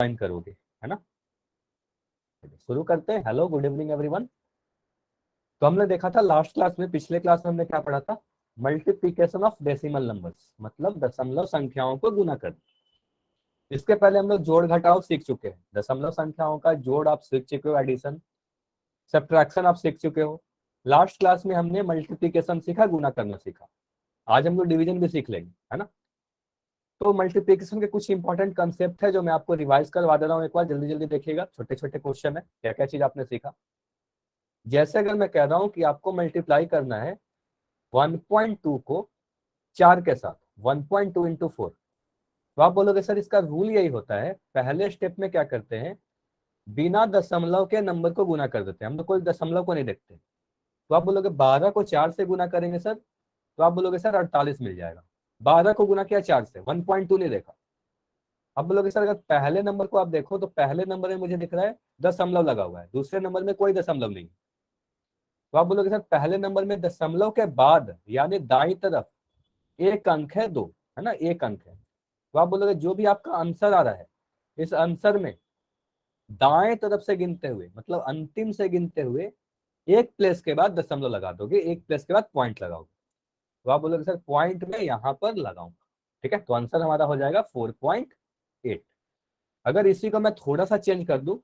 Join करोगे, है ना। शुरू करते हैं। Hello, good evening everyone. तो हमने देखा था लास्ट क्लास में, पिछले क्लास में हमने क्या पढ़ा था, मल्टीप्लीकेशन ऑफ डेसिमल नंबर्स, मतलब दशमलव संख्याओं को गुना करना। इसके पहले हम लोग जोड़ घटाव सीख चुके हैं, दशमलव संख्याओं का जोड़ आप सीख चुके हो, एडिशन सब्ट्रैक्शन आप सीख चुके हो। लास्ट क्लास में हमने मल्टीप्लीकेशन सीखा, गुना करना सीखा। आज हम लोग डिवीजन भी सीख लेंगे, है ना। तो मल्टीप्लिकेशन के कुछ इंपॉर्टेंट कंसेप्ट है जो मैं आपको रिवाइज करवा दे रहा हूँ, एक बार जल्दी जल्दी देखिएगा। छोटे छोटे क्वेश्चन है, क्या क्या चीज आपने सीखा। जैसे अगर मैं कह रहा हूँ कि आपको मल्टीप्लाई करना है 1.2 को 4 के साथ, 1.2 इंटू 4, तो आप बोलोगे सर इसका रूल यही होता है, पहले स्टेप में क्या करते हैं, बिना दशमलव के नंबर को गुना कर देते हैं, हम लोग कोई दशमलव को नहीं देखते। तो आप बोलोगे 12 को 4 से गुना करेंगे सर, तो आप बोलोगे सर 48 मिल जाएगा। 12 को गुना किया 4 से, 1.2 नहीं देखा। अब बोलोगे सर अगर पहले नंबर को आप देखो तो पहले नंबर में मुझे दिख रहा है दशमलव लगा हुआ है, दूसरे नंबर में कोई दशमलव नहीं। तो आप बोलोगे सर पहले नंबर में दशमलव के बाद यानी दाईं तरफ एक अंक है, दो, है ना, एक अंक है। तो आप बोलोगे जो भी आपका आंसर आ रहा है, इस आंसर में दाएं तरफ से गिनते हुए, मतलब अंतिम से गिनते हुए, एक प्लेस के बाद दशमलव लगा दोगे, एक प्लेस के बाद पॉइंट लगाओगे। तो आप बोलोगे सर पॉइंट में यहां पर लगाऊंगा, ठीक है। तो आंसर हमारा हो जाएगा 4.8। अगर इसी को मैं थोड़ा सा चेंज कर दूं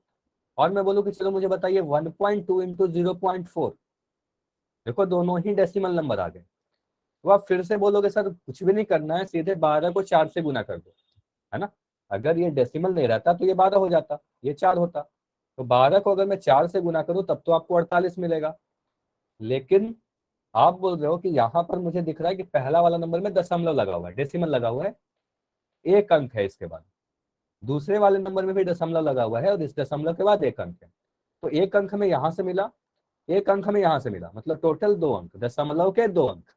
और मैं बोलूं कि चलो मुझे बताइए 1.2 इंटू 0.4, देखो दोनों ही डेसिमल नंबर आ गए। तो आप फिर से बोलोगे सर कुछ भी नहीं करना है, सीधे 12 को 4 से गुना कर दो, है ना। अगर ये डेसिमल नहीं रहता तो ये 12 हो जाता, ये 4 होता। तो 12 को अगर मैं 4 से गुना करूं तब तो आपको 48 मिलेगा। लेकिन आप बोल रहे हो कि यहाँ पर मुझे दिख रहा है कि पहला वाला नंबर में दशमलव लगा हुआ है, डेसिमल लगा हुआ है, एक अंक है इसके बाद, दूसरे वाले नंबर में भी दशमलव लगा हुआ है और इस दशमलव के बाद एक अंक है। तो एक अंक हमें यहां से मिला, एक अंक हमें यहां से मिला, मतलब टोटल दो अंक, दशमलव के दो अंक।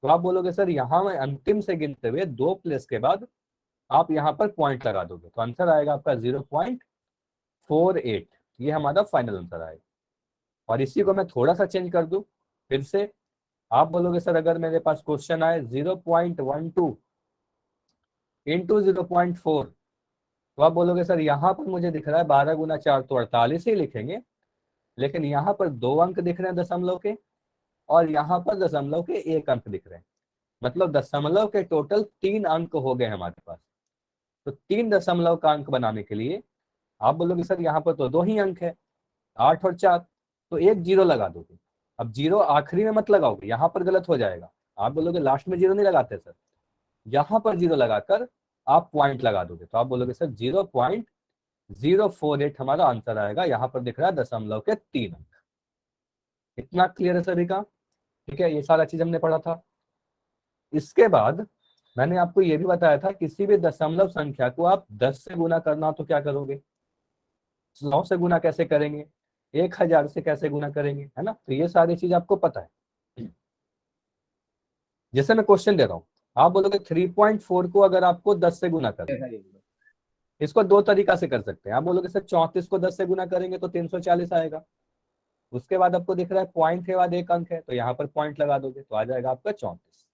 तो आप बोलोगे सर यहां में अंतिम से गिनते हुए दो प्लेस के बाद आप यहां पर पॉइंट लगा दोगे, तो आंसर आएगा आपका 0.48। ये हमारा फाइनल आंसर आएगा। और इसी को मैं थोड़ा सा चेंज कर दूं फिर से, आप बोलोगे सर अगर मेरे पास क्वेश्चन आए 0.12 इंटू 0.4, तो आप बोलोगे सर यहाँ पर मुझे दिख रहा है 12 गुना 4 तो 48 ही लिखेंगे, लेकिन यहाँ पर दो अंक दिख रहे हैं दशमलव के, और यहाँ पर दशमलव के एक अंक दिख रहे हैं, मतलब दशमलव के टोटल 3 अंक हो गए हमारे पास। तो 3 दशमलव का अंक बनाने के लिए आप बोलोगे सर यहाँ पर तो दो ही अंक है, 8 और 4, तो एक जीरो लगा दोगे। अब जीरो आखिरी में मत लगाओगे, यहाँ पर गलत हो जाएगा। आप बोलोगे लास्ट में जीरो नहीं लगाते सर, यहाँ पर जीरो लगाकर आप पॉइंट लगा दोगे। तो आप बोलोगे सर 0.048 हमारा आंसर आएगा। यहाँ पर दिख रहा है दशमलव के 3 अंक। इतना क्लियर है सभी का, ठीक है। ये सारा चीज हमने पढ़ा था। इसके बाद मैंने आपको ये भी बताया था किसी भी दशमलव संख्या को आप 10 से गुना करना हो तो क्या करोगे, 100 से गुना कैसे करेंगे, 1000 से कैसे गुना करेंगे, है ना। तो ये सारी चीज आपको पता है। जैसे मैं क्वेश्चन दे रहा हूं, आप बोलोगे 3.4 को अगर आपको 10 से गुना करना, इसको दो तरीका से कर सकते हैं। आप बोलोगे सर 34 को 10 से गुना करेंगे तो 340 आएगा। उसके बाद आपको दिख रहा है पॉइंट के बाद एक अंक है, तो यहाँ पर पॉइंट लगा दोगे तो आ जाएगा आपका 34।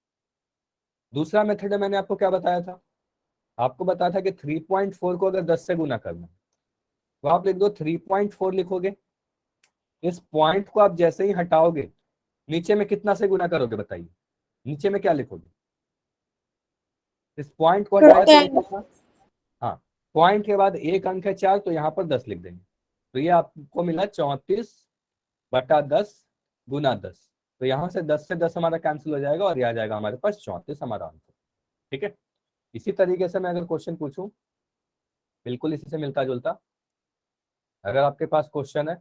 दूसरा मेथड है, मैंने आपको क्या बताया था, आपको बताया था कि 3.4 को अगर 10 से गुना करना है तो आप लिख दो 3.4 लिखोगे। इस पॉइंट को आप जैसे ही हटाओगे, नीचे में कितना से गुना करोगे बताइए, नीचे में क्या लिखोगे, इस पॉइंट को हटाया तो नीचे था, हाँ, पॉइंट के बाद एक अंक है 4 तो यहाँ पर 10 लिख देंगे। तो ये आपको मिला 34/10 गुना 10। तो यहाँ से 10 से 10 हमारा कैंसिल हो जाएगा और ये आ जाएगा हमारे पास 34 हमारा आंसर, ठीक है। इसी तरीके से मैं अगर क्वेश्चन पूछूं, बिल्कुल इसी से मिलता जुलता, अगर आपके पास क्वेश्चन है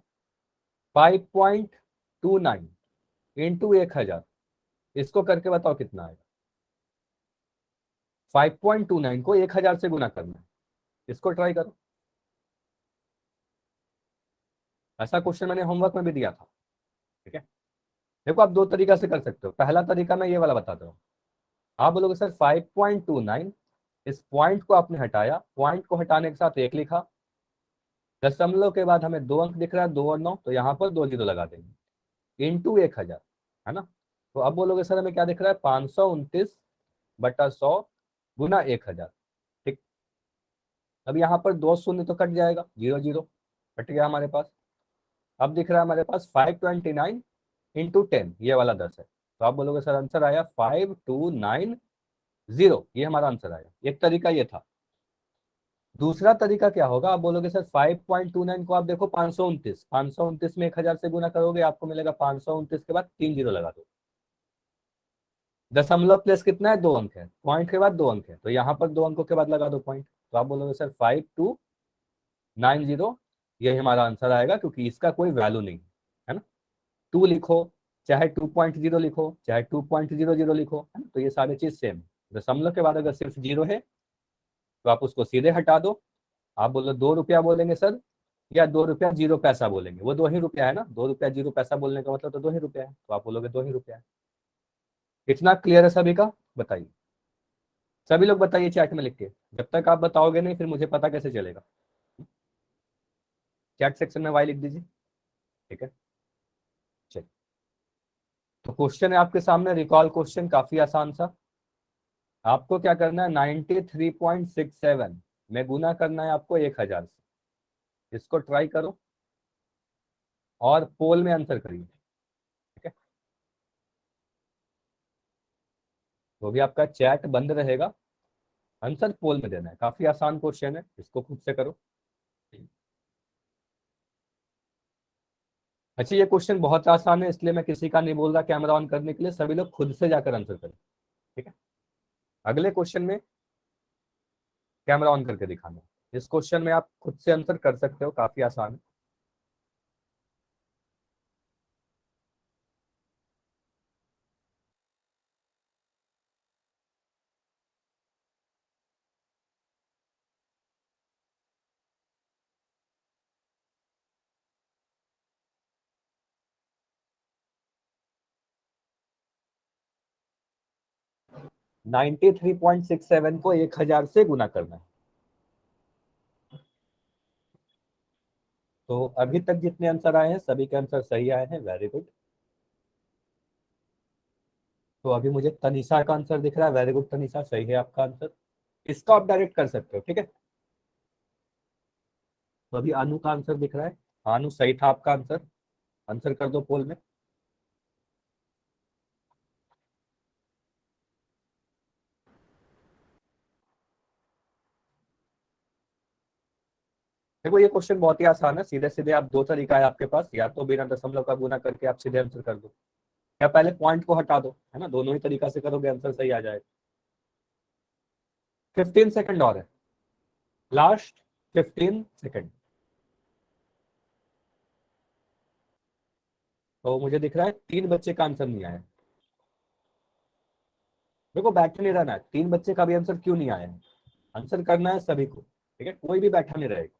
5.29 इंटू 1000, इसको करके बताओ कितना आएगा। 5.29 को 1000 से गुना करना है, इसको ट्राई करो। ऐसा क्वेश्चन मैंने होमवर्क में भी दिया था, ठीक है। देखो आप दो तरीका से कर सकते हो। पहला तरीका मैं ये वाला बताता हूँ, आप बोलोगे सर 5.29, इस पॉइंट को आपने हटाया, पॉइंट को हटाने के साथ एक लिखा, दशमलव के बाद हमें दो अंक दिख रहा है, 2 और 9, तो यहाँ पर 2 जीरो लगा देंगे, इंटू 1000, है ना। तो अब बोलोगे सर हमें क्या दिख रहा है, 529/100 गुना 1000, ठीक। अब यहाँ पर 2 शून्य तो कट जाएगा, 0 0 कट गया हमारे पास। अब दिख रहा है हमारे पास 529 इंटू 10, ये वाला 10 है। तो आप बोलोगे सर आंसर आया 5290, ये हमारा आंसर आया। एक तरीका ये था। दूसरा तरीका क्या होगा, आप बोलोगे सर 5.29 को आप देखो 529, 529 में 1000 से गुना करोगे आपको मिलेगा 529 के बाद 3 जीरो लगा दो। दशमलव प्लेस कितना है, 2 अंक है, पॉइंट के बाद 2 अंक है, तो यहाँ पर 2 अंकों के बाद लगा दो पॉइंट। तो आप बोलोगे सर 5290, यही हमारा आंसर आएगा, क्योंकि इसका कोई वैल्यू नहीं है ना। 2 लिखो, चाहे 2.0 लिखो, चाहे 2.00 लिखो, है ना, तो ये सारी चीज सेम। दशमलव के बाद अगर सिर्फ जीरो है तो आप उसको सीधे हटा दो। आप बोलो 2 रुपया बोलेंगे सर, या 2 रुपया 0 पैसा बोलेंगे, वो 2 ही रुपया है ना, 2 रुपया 0 पैसा बोलने का मतलब तो 2 ही रुपया है, तो आप बोलोगे 2 ही रुपया है। इतना क्लियर है सभी का, बताइए। सभी लोग बताइए चैट में लिख के, जब तक आप बताओगे नहीं फिर मुझे पता कैसे चलेगा। चैट सेक्शन में वाई लिख दीजिए, ठीक है। चलिए, तो क्वेश्चन है आपके सामने, रिकॉल क्वेश्चन, काफी आसान सा। आपको क्या करना है, 93.67 में गुना करना है आपको 1000 से। इसको ट्राई करो और पोल में आंसर करिए, ठीक है। तो भी आपका चैट बंद रहेगा, आंसर पोल में देना है। काफी आसान क्वेश्चन है, इसको खुद से करो। अच्छा, ये क्वेश्चन बहुत आसान है, इसलिए मैं किसी का नहीं बोल रहा कैमरा ऑन करने के लिए, सभी लोग खुद से जाकर आंसर करें, ठीक है। अगले क्वेश्चन में कैमरा ऑन करके दिखाना। इस क्वेश्चन में आप खुद से आंसर कर सकते हो, काफी आसान है। नाइनटी 3.67 को 1000 से गुना करना है। तो अभी तक जितने आंसर आए हैं सभी के आंसर सही आए हैं, वेरी गुड। तो अभी मुझे तनिषा का आंसर दिख रहा है, वेरी गुड तनिषा, सही है आपका आंसर। इसको आप डायरेक्ट कर सकते हो, ठीक है। तो अभी अनु का आंसर दिख रहा है, अनु सही था आपका आंसर, आंसर कर दो पोल में। देखो ये क्वेश्चन बहुत ही आसान है, सीधे सीधे आप, दो तरीका है आपके पास, या तो बिना दशमलव का गुना करके आप सीधे आंसर कर दो, या पहले पॉइंट को हटा दो, है ना, दोनों ही तरीका से करोगे आंसर सही आ जाएगा। 15 सेकंड और है, लास्ट 15 सेकंड। तो मुझे दिख रहा है 3 बच्चे का आंसर नहीं आया। देखो बैठे नहीं रहना है, 3 बच्चे का भी आंसर क्यों नहीं आया है, आंसर करना है सभी को, ठीक है, कोई भी बैठा नहीं रहेगा।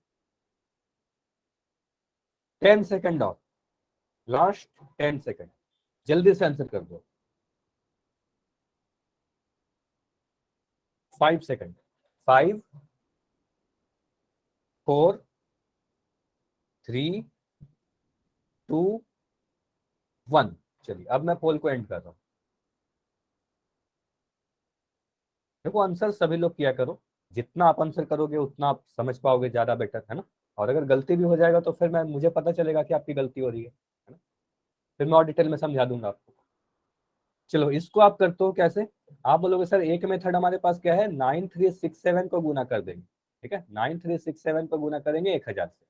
10 सेकंड और, लास्ट 10 सेकंड, जल्दी से आंसर कर दो। 5 सेकंड, 5 4 3 2 1। चलिए अब मैं पोल को एंड कर रहा हूँ। देखो आंसर सभी लोग किया करो, जितना आप आंसर करोगे उतना आप समझ पाओगे, ज्यादा बेटर है ना। और अगर गलती भी हो जाएगा तो फिर मैं, मुझे पता चलेगा कि आपकी गलती हो रही है ना, फिर मैं और डिटेल में समझा दूंगा आपको। चलो इसको आप करते हो कैसे। आप बोलोगे सर एक मेथड हमारे पास क्या है, 9367 को गुना कर देंगे, ठीक है, 9367 को गुना करेंगे 1000 से।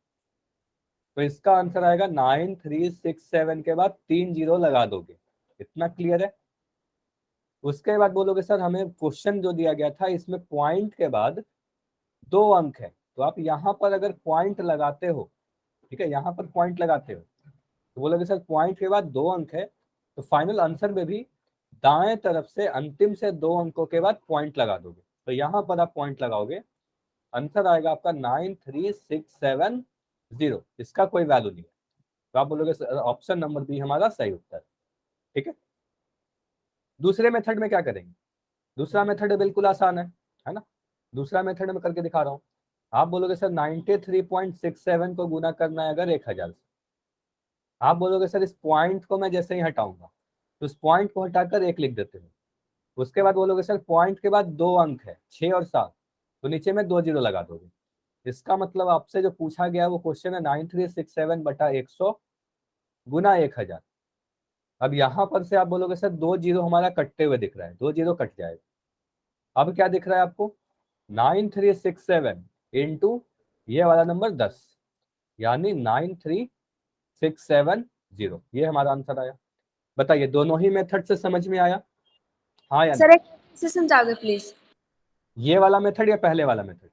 तो इसका आंसर आएगा 9367 के बाद 3 जीरो लगा दोगे। इतना क्लियर है। उसके बाद बोलोगे सर हमें क्वेश्चन जो दिया गया था इसमें पॉइंट के बाद 2 अंक है, तो आप यहाँ पर अगर पॉइंट लगाते हो, ठीक है, यहाँ पर पॉइंट लगाते हो, तो बोलोगे सर पॉइंट के बाद 2 अंक है, तो फाइनल आंसर में भी दाएं तरफ से अंतिम से 2 अंकों के बाद पॉइंट लगा दोगे, तो यहाँ पर आप पॉइंट लगाओगे, आंसर आएगा आपका 93670। इसका कोई वैल्यू नहीं है, तो आप बोलोगे ऑप्शन नंबर बी हमारा सही उत्तर, ठीक है। दूसरे मेथड में क्या करेंगे, दूसरा मेथड बिल्कुल आसान है ना। दूसरा मेथड में करके दिखा रहा हूँ। आप बोलोगे सर 93.67 को गुना करना है अगर 1000 से। आप बोलोगे सर इस पॉइंट को मैं जैसे ही हटाऊंगा, तो इस पॉइंट को हटाकर 1 लिख देते हो। उसके बाद बोलोगे सर पॉइंट के बाद 2 अंक है, 6 और 7, तो नीचे में 2 जीरो लगा दोगे। इसका मतलब आपसे जो पूछा गया वो क्वेश्चन है 9367 बटा 100 गुना 1000। अब यहाँ पर से आप बोलोगे सर 2 जीरो हमारा कटते हुए दिख रहा है, 2 जीरो कट जाएगा। अब क्या दिख रहा है आपको, 9367 इंटू ये वाला नंबर 10, यानी 93670, ये हमारा आंसर आया। बताइए दोनों ही मेथड से समझ में आया, हाँ या सर नहीं? एक से समझाओगे प्लीज? ये वाला मेथड या पहले वाला मेथड?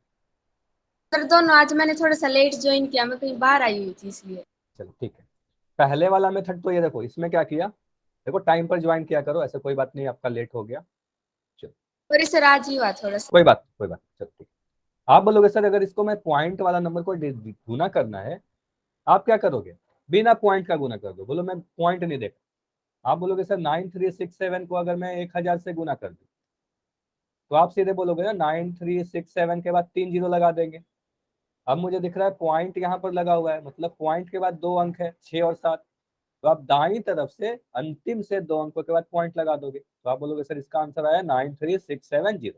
सर दोनों, आज मैंने थोड़ा सा लेट ज्वाइन किया, मैं कहीं बाहर आई हुई थी इसलिए। चलो ठीक है। पहले वाला मेथड तो ये देखो, इसमें क्या किया, देखो टाइम पर ज्वाइन किया करो, ऐसे कोई बात नहीं, आपका लेट हो गया। चलो सॉरी सर, आज ही हुआ थोड़ा सा। कोई बात, चलो ठीक। आप बोलोगे सर अगर इसको मैं पॉइंट वाला नंबर को गुना करना है, आप क्या करोगे, बिना पॉइंट का गुना कर दो। बोलो मैं पॉइंट नहीं देखा। आप बोलोगे सर 9367 को अगर मैं 1000 से गुना कर दूं, तो आप सीधे बोलोगे ना 9367 के बाद 3 जीरो लगा देंगे। अब मुझे दिख रहा है पॉइंट यहाँ पर लगा हुआ है, मतलब पॉइंट के बाद 2 अंक है, 6 और 7। तो आप दाईं तरफ से अंतिम से 2 अंकों के बाद पॉइंट लगा दोगे, तो आप बोलोगे सर इसका आंसर आया 93670।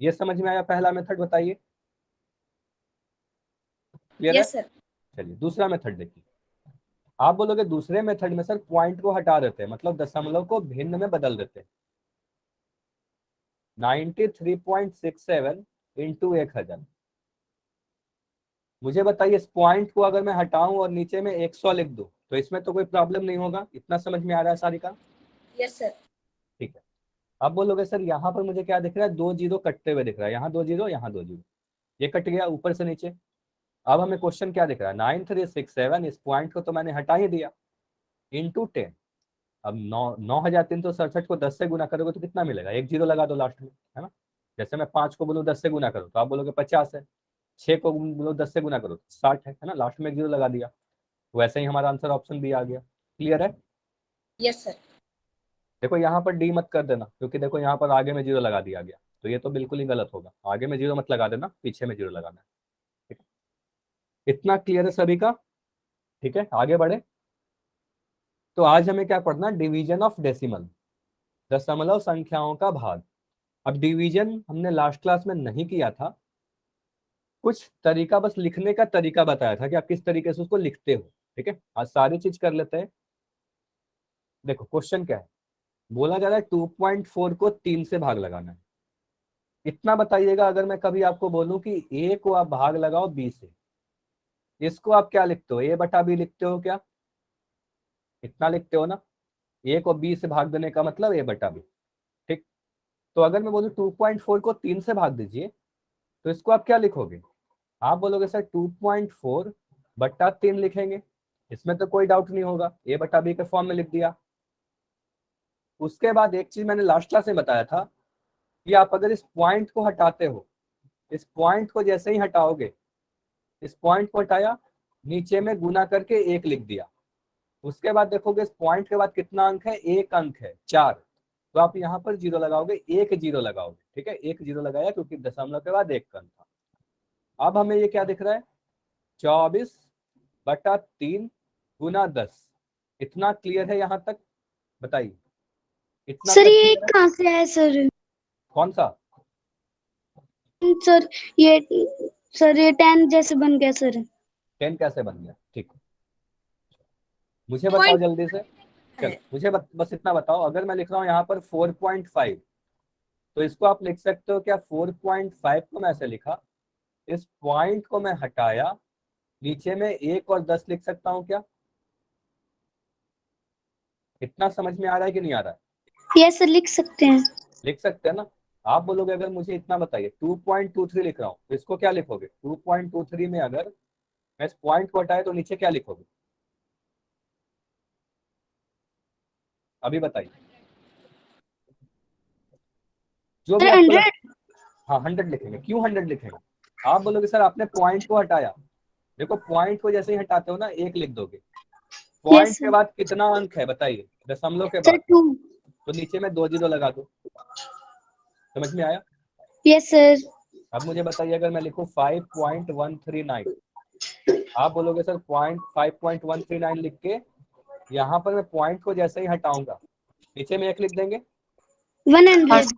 ये समझ में आया पहला मेथड? बताइए क्लियर है? Yes sir. चलिए दूसरा मेथड देखिए। आप बोलोगे दूसरे मेथड में सर पॉइंट को हटा देते हैं, मतलब दशमलव को भिन्न में बदल देते हैं। 93.67 इंटू 1000। मुझे बताइए इस पॉइंट को अगर मैं हटाऊं और नीचे में 100 लिख दूं, तो इसमें तो कोई प्रॉब्लम नहीं होगा। इतना समझ में आ रहा है सारी का? Yes sir. ठीक है। अब बोलोगे सर यहाँ पर मुझे क्या दिख रहा है, 2 जीरो कटते हुए दिख रहा है, यहाँ 2 जीरो, यहाँ 2 जीरो, ये कट गया ऊपर से नीचे। अब हमें क्वेश्चन क्या दिख रहा है, 9367, इस पॉइंट को तो मैंने हटा ही दिया, इंटू 10। अब 9367 को 10 से गुना करोगे तो कितना मिलेगा, 1 जीरो लगा दो लास्ट में, है ना? जैसे मैं 5 को बोलूँ 10 से गुना करो तो आप बोलोगे 50 है, 6 को बोलो 10 से गुना करो तो 60 है ना? लास्ट में 1 जीरो लगा दिया। वैसे ही हमारा आंसर ऑप्शन बी आ गया। क्लियर है? Yes sir. देखो यहाँ पर डी मत कर देना, क्योंकि देखो यहाँ पर आगे में जीरो लगा दिया गया, तो ये तो बिल्कुल ही गलत होगा। आगे में जीरो मत लगा देना, पीछे में जीरो लगाना है। ठीक है, इतना क्लियर है सभी का? ठीक है, आगे बढ़े। तो आज हमें क्या पढ़ना, डिवीजन ऑफ डेसिमल, दशमलव संख्याओं का भाग। अब डिवीजन हमने लास्ट क्लास में नहीं किया था, कुछ तरीका बस लिखने का तरीका बताया था कि आप किस तरीके से उसको लिखते हो। ठीक है, आज सारी चीज कर लेते हैं। देखो क्वेश्चन क्या है, बोला जा रहा है 2.4 को 3 से भाग लगाना है। इतना बताइएगा, अगर मैं कभी आपको बोलूं कि ए को आप भाग लगाओ बी से, इसको आप क्या लिखते हो, ए बटा बी लिखते हो क्या? इतना लिखते हो ना, ए को बी से भाग देने का मतलब ए बटा बी। ठीक, तो अगर मैं बोलूँ 2.4 को 3 से भाग दीजिए, तो इसको आप क्या लिखोगे? आप बोलोगे सर 2.4 बट्टा 3 लिखेंगे, इसमें तो कोई डाउट नहीं होगा, ए बटा बी के फॉर्म में लिख दिया। उसके बाद एक चीज मैंने लास्ट क्लास में बताया था कि आप अगर इस पॉइंट को हटाते हो, इस पॉइंट को जैसे ही हटाओगे, इस पॉइंट को हटाया, नीचे में गुना करके 1 लिख दिया, उसके बाद देखोगे इस पॉइंट के बाद कितना अंक है, 1 अंक है, 4। तो आप यहाँ पर जीरो लगाओगे, 1 जीरो लगाओगे। ठीक है, 1 जीरो लगाया क्योंकि दशमलव के बाद 1 अंक था। अब हमें ये क्या दिख रहा है, 24 बटा 3 गुना 10। इतना क्लियर है यहाँ तक? बताइए, इतना सर तक ये क्लियर है? कहाँ से है सर? कौन सा? सर ये सर ये 10 जैसे बन गया सर। 10 कैसे बन गया? ठीक, मुझे बताओ पॉइंट जल्दी से। चलो है। मुझे बस इतना बताओ, अगर मैं लिख रहा हूँ यहाँ पर 4.5, तो इसको आप लिख सकते हो क्या, 4.5 को मैं ऐसे लिखा, इस पॉइंट को मैं हटाया, नीचे में 1 और 10 लिख सकता हूँ क्या? इतना समझ में आ रहा है कि नहीं आ रहा है? ये सर लिख सकते हैं। लिख सकते हैं ना? आप बोलोगे अगर मुझे इतना बताइए 2.23 लिख रहा हूँ, तो इसको क्या लिखोगे? 2.23 में अगर मैं इस पॉइंट को हटाए तो नीचे क्या लिखोगे? अभी बताइए, जो भी सर आपको 100। हाँ 100 लिखेंगे। क्यों 100 लिखेंगे? आप बोलोगे सर आपने पॉइंट को हटाया, देखो पॉइंट को जैसे ही हटाते हो ना 1 लिख दोगे, पॉइंट यस के सर। बाद कितना अंक है बताइए, दशमलव के सर बाद, 2। तो नीचे में 2 जीरो लगा दो। समझ में आया? Yes sir. अब मुझे बताइए अगर मैं लिखूं 5.139, आप बोलोगे सर पॉइंट 5.139 लिख के यहाँ पर मैं पॉइंट को जैसे ही हटाऊंगा, नीचे में 1 लिख देंगे, 100।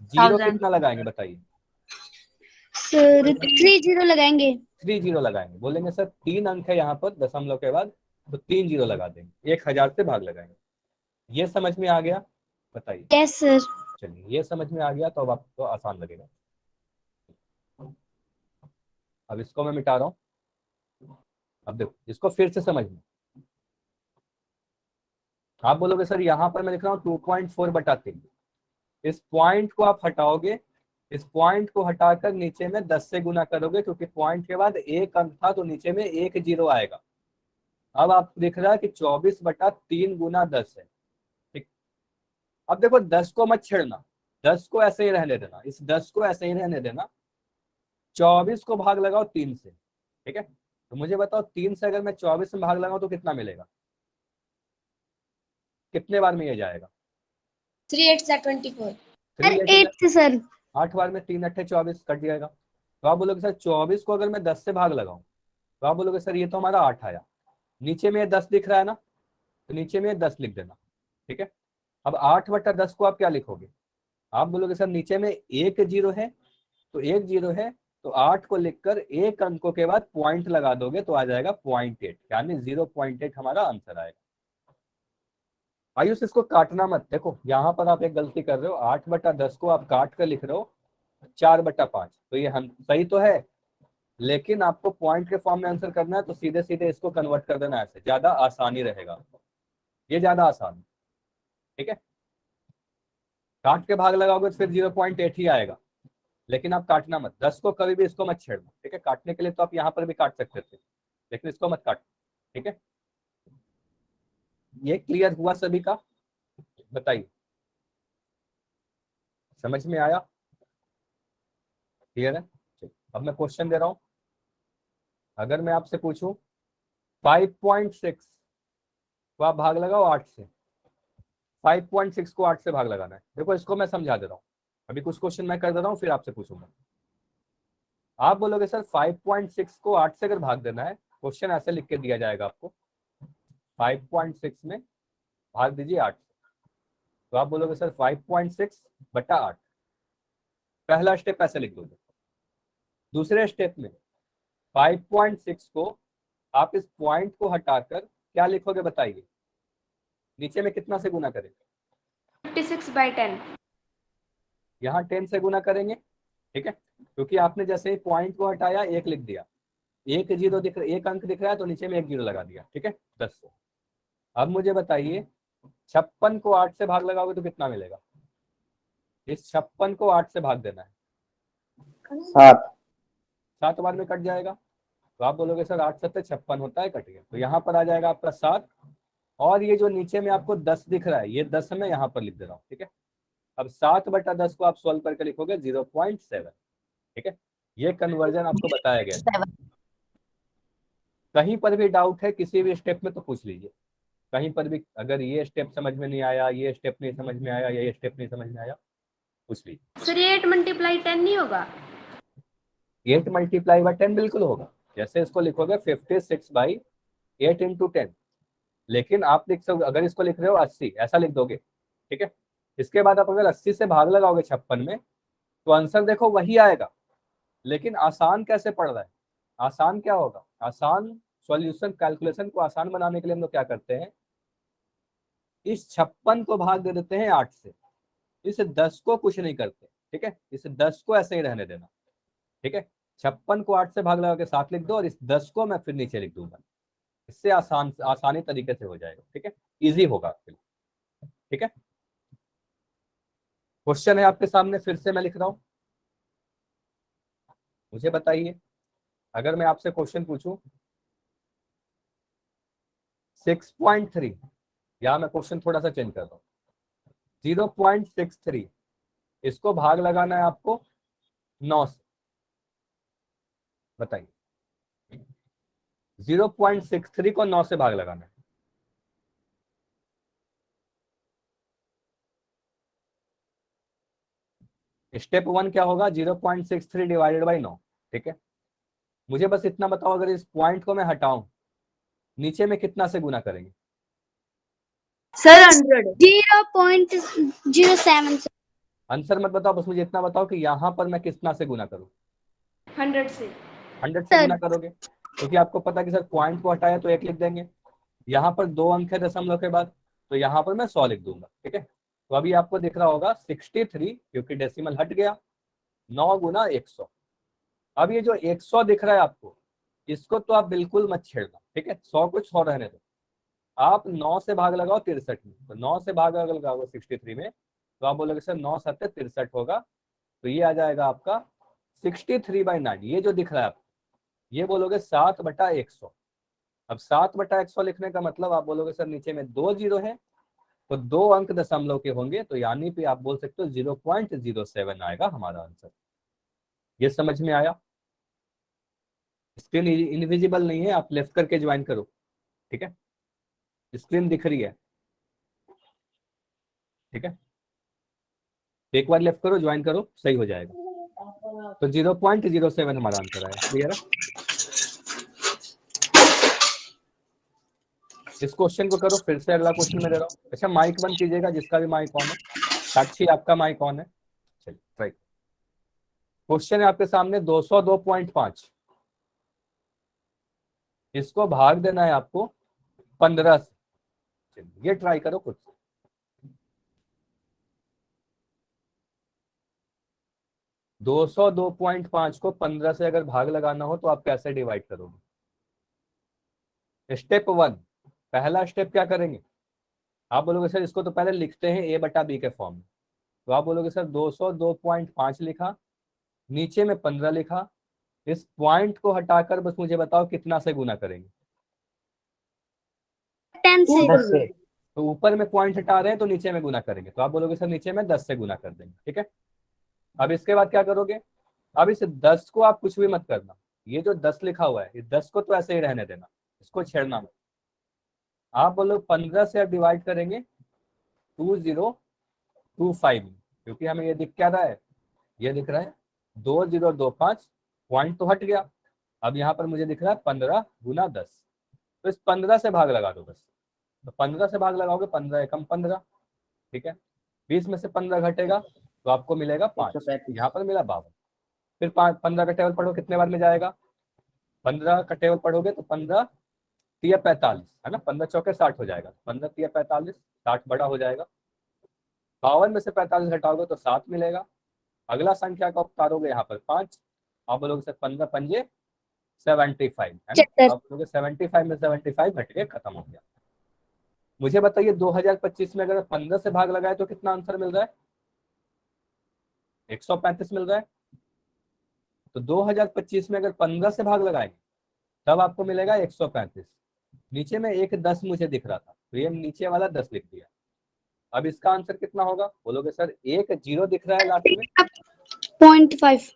जीरो कितना लगाएंगे बताइए? सर 30 लगाएंगे। 30 लगाएंगे, बोलेंगे सर 3 अंक है यहाँ पर दशमलव के बाद, तो 3 जीरो लगा देंगे, 1000 से भाग लगाएंगे। ये समझ में आ गया? बताइए। Yes sir. चलिए, ये समझ में आ गया तो अब आपको आसान लगेगा। अब इसको मैं मिटा रहा हूँ। अब देखो, इसको फिर से समझना। आप बोलोगे सर यहाँ पर मैं लिख रहा हूँ 2.4/3, इस पॉइंट को आप हटाओगे, इस पॉइंट को हटाकर नीचे में 10 से गुना करोगे, क्योंकि पॉइंट के बाद एक अंक था तो नीचे में एक जीरो आएगा। अब आप दिख रहा है कि 24/3 गुना 10 है। ठीक, अब देखो 10 को मत छेड़ना, 10 को ऐसे ही रहने देना, इस 10 को ऐसे ही रहने देना। 24 को भाग लगाओ 3 से, ठीक है? तो मुझे बताओ 3 से अगर मैं 24 में भाग लगाऊं तो कितना मिलेगा? कितने बार में ये जाएगा? 3 8 24। सर 8 से सर। 8 बार में 3 8 24 कट जाएगा। तो आप बोलोगे सर 24 को अगर मैं 10 से भाग लगाऊं, तो आप बोलोगे सर ये तो हमारा 8 आया, नीचे में 10 दिख रहा है ना, तो नीचे में 10 लिख देना, ठीक है? अब 8/10 को आप क्या लिखोगे? आप बोलोगे सर नीचे में एक जीरो है, तो एक जीरो है, तो 8 को लिखकर एक अंकों के बाद पॉइंट लगा दोगे तो आ जाएगा 0.8, यानी 0.8 हमारा आंसर आएगा। आयुष इसको काटना मत, देखो यहाँ पर आप एक गलती कर रहे हो, 8/10 को आप काट कर लिख रहे हो 4/5, तो ये हम सही तो है, लेकिन आपको पॉइंट के फॉर्म में आंसर करना है तो सीधे सीधे इसको कन्वर्ट कर देना, ऐसे ज्यादा आसानी रहेगा, ये ज्यादा आसान है, ठीक है? काट के भाग लगाओगे तो फिर 0.8 ही आएगा, लेकिन आप काटना मत, 10 को कभी भी इसको मत छेड़ना, ठीक है? काटने के लिए तो आप यहाँ पर भी काट सकते थे, लेकिन इसको मत काट, ठीक है? ये क्लियर हुआ सभी का? बताइए, समझ में आया? क्लियर है? अब मैं क्वेश्चन दे रहा हूं, अगर मैं आपसे पूछूं 5.6 को आप भाग लगाओ 8 से, 5.6 को 8 से भाग लगाना है। देखो इसको मैं समझा दे रहा हूँ, अभी कुछ क्वेश्चन मैं कर दे रहा हूँ फिर आपसे पूछूंगा। आप बोलोगे सर 5.6 को 8 से अगर भाग देना है, क्वेश्चन ऐसे लिख के दिया जाएगा आपको, 5.6 में भाग दीजिए 8 से, तो आप बोलोगे सर 5.6/8, पहला स्टेप ऐसे लिख दोगे। दूसरे स्टेप में 5.6 को आप इस पॉइंट को हटाकर क्या लिखोगे बताइए? नीचे में कितना से गुना करेंगे? 56/10। यहाँ 10 से गुना करेंगे, ठीक है? क्योंकि आपने जैसे ही पॉइंट को हटाया एक लिख दिया, एक जीरो दिख रहा, एक अंक दिख रहा है तो नीचे में एक जीरो लगा दिया, ठीक है? 10 से। अब मुझे बताइए 56 को 8 से भाग लगाओगे तो कितना मिलेगा? इस 56 को 8 से भाग देना है, 7 बार में कट जाएगा, तो आप बोलोगे सर 8 7 56 होता है, कट गया, तो यहाँ पर आ जाएगा आपका 7, और ये जो नीचे में आपको 10 दिख रहा है, ये 10 मैं यहाँ पर लिख दे रहा हूँ, ठीक है? अब 7/10 को आप सॉल्व करके लिखोगे 0.7, ठीक है? ये कन्वर्जन आपको बताया गया। कहीं पर भी डाउट है किसी भी स्टेप में तो पूछ लीजिए, कहीं पर भी अगर ये स्टेप समझ में नहीं आया, ये स्टेप नहीं समझ में आया, या ये स्टेप नहीं समझ में आया, पूछ लीजिए। सर 8 × 10 नहीं होगा? 8 × 10 बिल्कुल होगा, जैसे इसको लिखोगे 56/8 × 10, लेकिन आप लिख सकते, अगर इसको लिख रहे हो 80, ऐसा लिख दोगे, ठीक है? इसके बाद आप अगर 80 से भाग लगाओगे 56 में, तो आंसर देखो वही आएगा, लेकिन आसान कैसे पड़ रहा है? आसान क्या होगा? आसान सॉल्यूशन कैलकुलेशन को आसान बनाने के लिए हम लोग क्या करते हैं, इस 56 को भाग दे देते हैं 8 से, इस 10 को कुछ नहीं करते, ठीक है? इस 10 को ऐसे ही रहने देना, ठीक है? 56 को 8 से भाग लगा के 7 लिख दो, और इस 10 को मैं फिर नीचे लिख दूंगा, इससे आसानी तरीके से हो जाएगा, ठीक है? इजी होगा आपके लिए, ठीक है? क्वेश्चन है आपके सामने, फिर से मैं लिख रहा हूं, मुझे बताइए, अगर मैं आपसे क्वेश्चन पूछूं 6.3, या मैं क्वेश्चन थोड़ा सा चेंज कर रहा हूं, 0.63, इसको भाग लगाना है आपको 9 से, बताइए 0.63 को 9 से भाग लगाना है। स्टेप 1 क्या होगा? 0.63 डिवाइडेड बाई 9, ठीक है? मुझे बस इतना बताओ, अगर इस पॉइंट को मैं हटाऊं, नीचे में कितना से गुना करेंगे? सर 100। 0.07 सर। आंसर मत बताओ, बस मुझे इतना बताओ कि यहाँ पर मैं कितना से गुना करूं? 100 से। 100 से सर। गुना करोगे क्योंकि आपको पता है कि सर पॉइंट को हटाया तो 1 लिख देंगे। यहाँ पर 2 अंक है दशमलव के बाद, तो यहाँ पर मैं 100 लिख दूंगा। ठीक है, तो अभी आपको दिख रहा होगा 63 क्योंकि डेसिमल हट गया, 9 गुना 100। अब ये जो 100 दिख रहा है आपको, इसको तो आप बिल्कुल मत छेड़ना। ठीक है, 100 को 100 रहने दो। आप 9 से भाग लगाओ 63 में, तो 9 से भाग अगर लगाओगे 63 में तो आप बोलोगे सर 9 7 63 होगा, तो ये आ जाएगा आपका 63/9। ये जो दिख रहा है आपको, ये बोलोगे 7/100। अब 7/100 लिखने का मतलब आप बोलोगे सर नीचे में 2 जीरो है, तो 2 अंक दशमलव के होंगे, तो यानी कि आप बोल सकते हो 0.07 आएगा हमारा आंसर। ये समझ में आया? स्क्रीन इनविजिबल नहीं है, आप लेफ्ट करके ज्वाइन करो। ठीक है, स्क्रीन दिख रही है? ठीक है, एक बार लेफ्ट करो, ज्वाइन करो, सही हो जाएगा। तो 0.07 हमारा आंसर आया। क्लियर है? इस क्वेश्चन को करो, फिर से अगला क्वेश्चन में दे रहा हूँ। अच्छा, माइक बंद कीजिएगा जिसका भी माइक ऑन है। साक्षी, आपका माइक ऑन है? चलिए ट्राई। क्वेश्चन है आपके सामने 202.5, इसको भाग देना है आपको 15 से। चलिए ये ट्राई करो खुद से। 202.5 को 15 से अगर भाग लगाना हो तो आप कैसे डिवाइड करोगे? स्टेप 1, पहला स्टेप क्या करेंगे? आप बोलोगे सर इसको तो पहले लिखते हैं a/b के फॉर्म में, तो आप बोलोगे सर 202.5 लिखा, नीचे में 15 लिखा, इस पॉइंट को हटाकर बस मुझे बताओ कितना से गुना करेंगे? 10 से। 10 से। तो ऊपर में पॉइंट हटा रहे हैं तो नीचे में गुना करेंगे, तो आप बोलोगे सर नीचे में 10 से गुना कर देंगे। ठीक है, अब इसके बाद क्या करोगे? अब इस 10 को आप कुछ भी मत करना, ये जो 10 लिखा हुआ है इस 10 को तो ऐसे ही रहने देना, इसको छेड़ना मत। आप बोलो 15 से आप डिवाइड करेंगे 2025, क्योंकि हमें ये दिख क्या रहा है? ये दिख रहा है 2025, पॉइंट तो हट गया। अब यहाँ पर मुझे दिख रहा है 15 गुना 10, तो इस 15 से भाग लगा दो बस। तो 15 से भाग लगाओगे, 15 एकम 15। ठीक है, 20 में से 15 घटेगा तो आपको मिलेगा 5, 135। यहाँ पर मिला 52। फिर 15 का टेबल पढ़ो, कितने बार में जाएगा? 15 का टेबल पढ़ोगे तो 15 तिया 45 है ना, 15 चौके 60 हो जाएगा, 15 तिया 45, 60 बड़ा हो जाएगा। 52 में से 45 घटाओगे तो 7 मिलेगा। अगला संख्या का उतारोगे यहाँ पर 5, आप बोलोगे सर 15 पंजे 75 है ना, 75। आप बोलोगे 75 में 75 घट के खत्म हो गया। मुझे बताइए 2025 में अगर 15 से भाग लगाए तो कितना आंसर मिल रहा है? 135 मिल रहा है। तो 2025 में अगर 15 से भाग लगाएंगे तब आपको मिलेगा 135। नीचे में एक 10 मुझे दिख रहा था, तो ये नीचे वाला 10 लिख दिया। अब इसका आंसर कितना होगा? बोलोगे सर एक जीरो दिख रहा है लास्ट में। 0.5।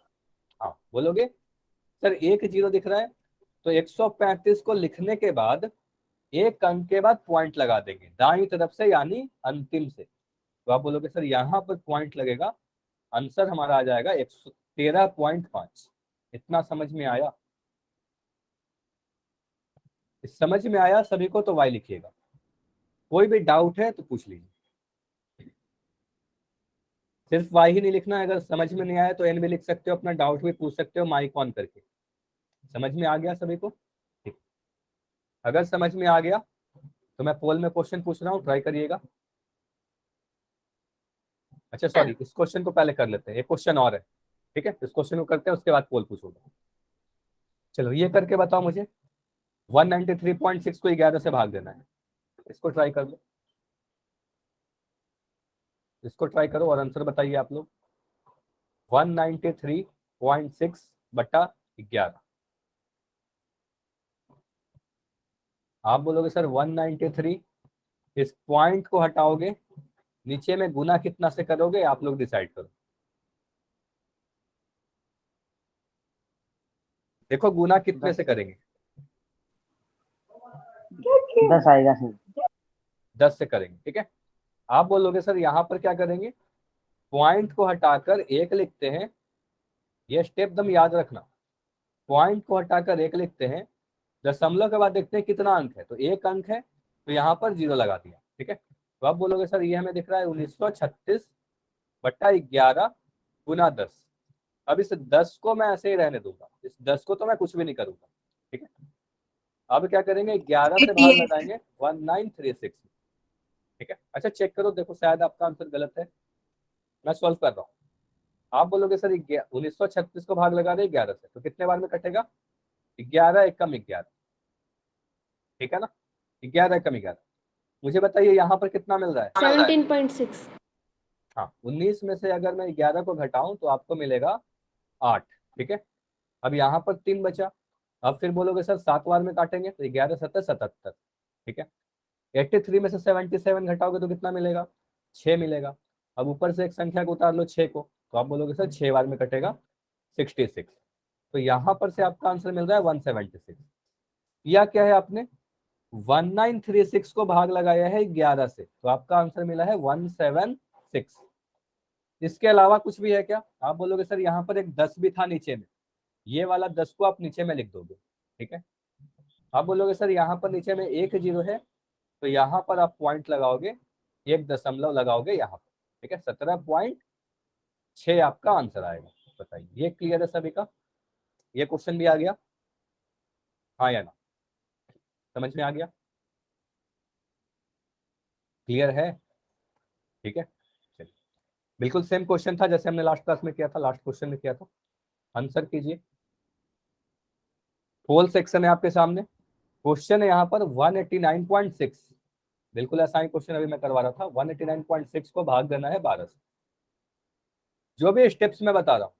हाँ, बोलोगे सर एक जीरो दिख रहा है, तो 135 को लिखने के बाद एक अंक के बाद पॉइंट लगा देंगे दाईं तरफ से, यानी अंतिम से। तो आप बोलोगे सर यहाँ पर पॉइंट लगेगा, आंसर हमारा आ जाएगा 113.5। इतना समझ में आया? समझ में आया सभी को? तो वाई लिखिएगा। कोई भी डाउट है तो पूछ लीजिए। सिर्फ वाई ही नहीं लिखना है, अगर समझ में नहीं आया तो एन भी लिख सकते हो, अपना डाउट भी पूछ सकते हो माइक ऑन करके। समझ में आ गया सभी को? ठीक, अगर समझ में आ गया तो मैं पोल में क्वेश्चन पूछ रहा हूँ, ट्राई करिएगा। अच्छा सॉरी, इस क्वेश्चन को पहले कर लेते हैं, एक क्वेश्चन और है। ठीक है, इस क्वेश्चन को करते हैं, उसके बाद पोल पूछूंगा। चलो ये करके बताओ मुझे, 193.6 को 11 से भाग देना है। इसको ट्राई कर लो, इसको ट्राई करो और आंसर बताइए आप लोग। 193.6 बटा 11। आप बोलोगे सर 193, इस पॉइंट को हटाओगे, नीचे में गुना कितना से करोगे? आप लोग डिसाइड करो। देखो गुना कितने से करेंगे? 10 आएगा सर। 10 से करेंगे। ठीक है, आप बोलोगे सर यहाँ पर क्या करेंगे? पॉइंट को हटाकर एक लिखते हैं, ये स्टेप एकदम याद रखना। पॉइंट को हटाकर एक लिखते हैं, दशमलव के बाद देखते हैं कितना अंक है, तो एक अंक है तो यहाँ पर जीरो लगा दिया। ठीक है, तो आप बोलोगे सर ये हमें दिख रहा है 1936 बटा 11 गुना 10। अब इस 10 को मैं ऐसे ही रहने दूंगा, इस 10 को तो मैं कुछ भी नहीं करूंगा, ठीक है। अब क्या करेंगे, 11 से भाग लगाएंगे 1936, ठीक है। अच्छा चेक करो, देखो शायद आपका आंसर गलत है, मैं सॉल्व कर रहा हूँ। आप बोलोगे सर 1936 को भाग लगा दे 11 से, तो कितने बार में कटेगा, 11 एकम 11, ठीक है ना, 11 एकम 11। मुझे बताइए यहाँ पर कितना मिल रहा है, 17.6। हाँ 19 में से अगर मैं 11 को घटाऊं तो आपको मिलेगा 8, ठीक है। अब यहाँ पर 3 बचा, अब फिर बोलोगे सर 7 बार में काटेंगे, तो 11 7 77, ठीक है। 83 में से 77 घटाओगे तो कितना मिलेगा, 6 मिलेगा। अब ऊपर से एक संख्या को उतार लो 6 को, तो आप बोलोगे सर 6 बार में कटेगा 66, तो यहाँ पर से आपका आंसर मिल रहा है 176। या क्या है, आपने 1936 को भाग लगाया है 11 से, तो आपका आंसर मिला है 176। इसके अलावा कुछ भी है क्या, आप बोलोगे सर यहाँ पर एक 10 भी था नीचे में, ये वाला 10 को आप नीचे में लिख दोगे, ठीक है। आप बोलोगे सर यहाँ पर नीचे में एक जीरो है, तो यहाँ पर आप पॉइंट लगाओगे, एक दशमलव लगाओगे यहाँ पर, ठीक है। 17.6 आपका आंसर आएगा। बताइए ये क्लियर है सभी का, ये क्वेश्चन भी आ गया, हाँ या ना, समझ में आ गया, क्लियर है, ठीक है। चलिए, बिल्कुल सेम क्वेश्चन था जैसे हमने लास्ट क्लास में किया था, लास्ट क्वेश्चन में किया था। आंसर कीजिए, होल सेक्शन है आपके सामने, क्वेश्चन है यहाँ पर 189.6, बिल्कुल ऐसा ही क्वेश्चन अभी मैं करवा रहा था। 189.6 को भाग देना है 12 से, जो भी स्टेप्स मैं बता रहा हूँ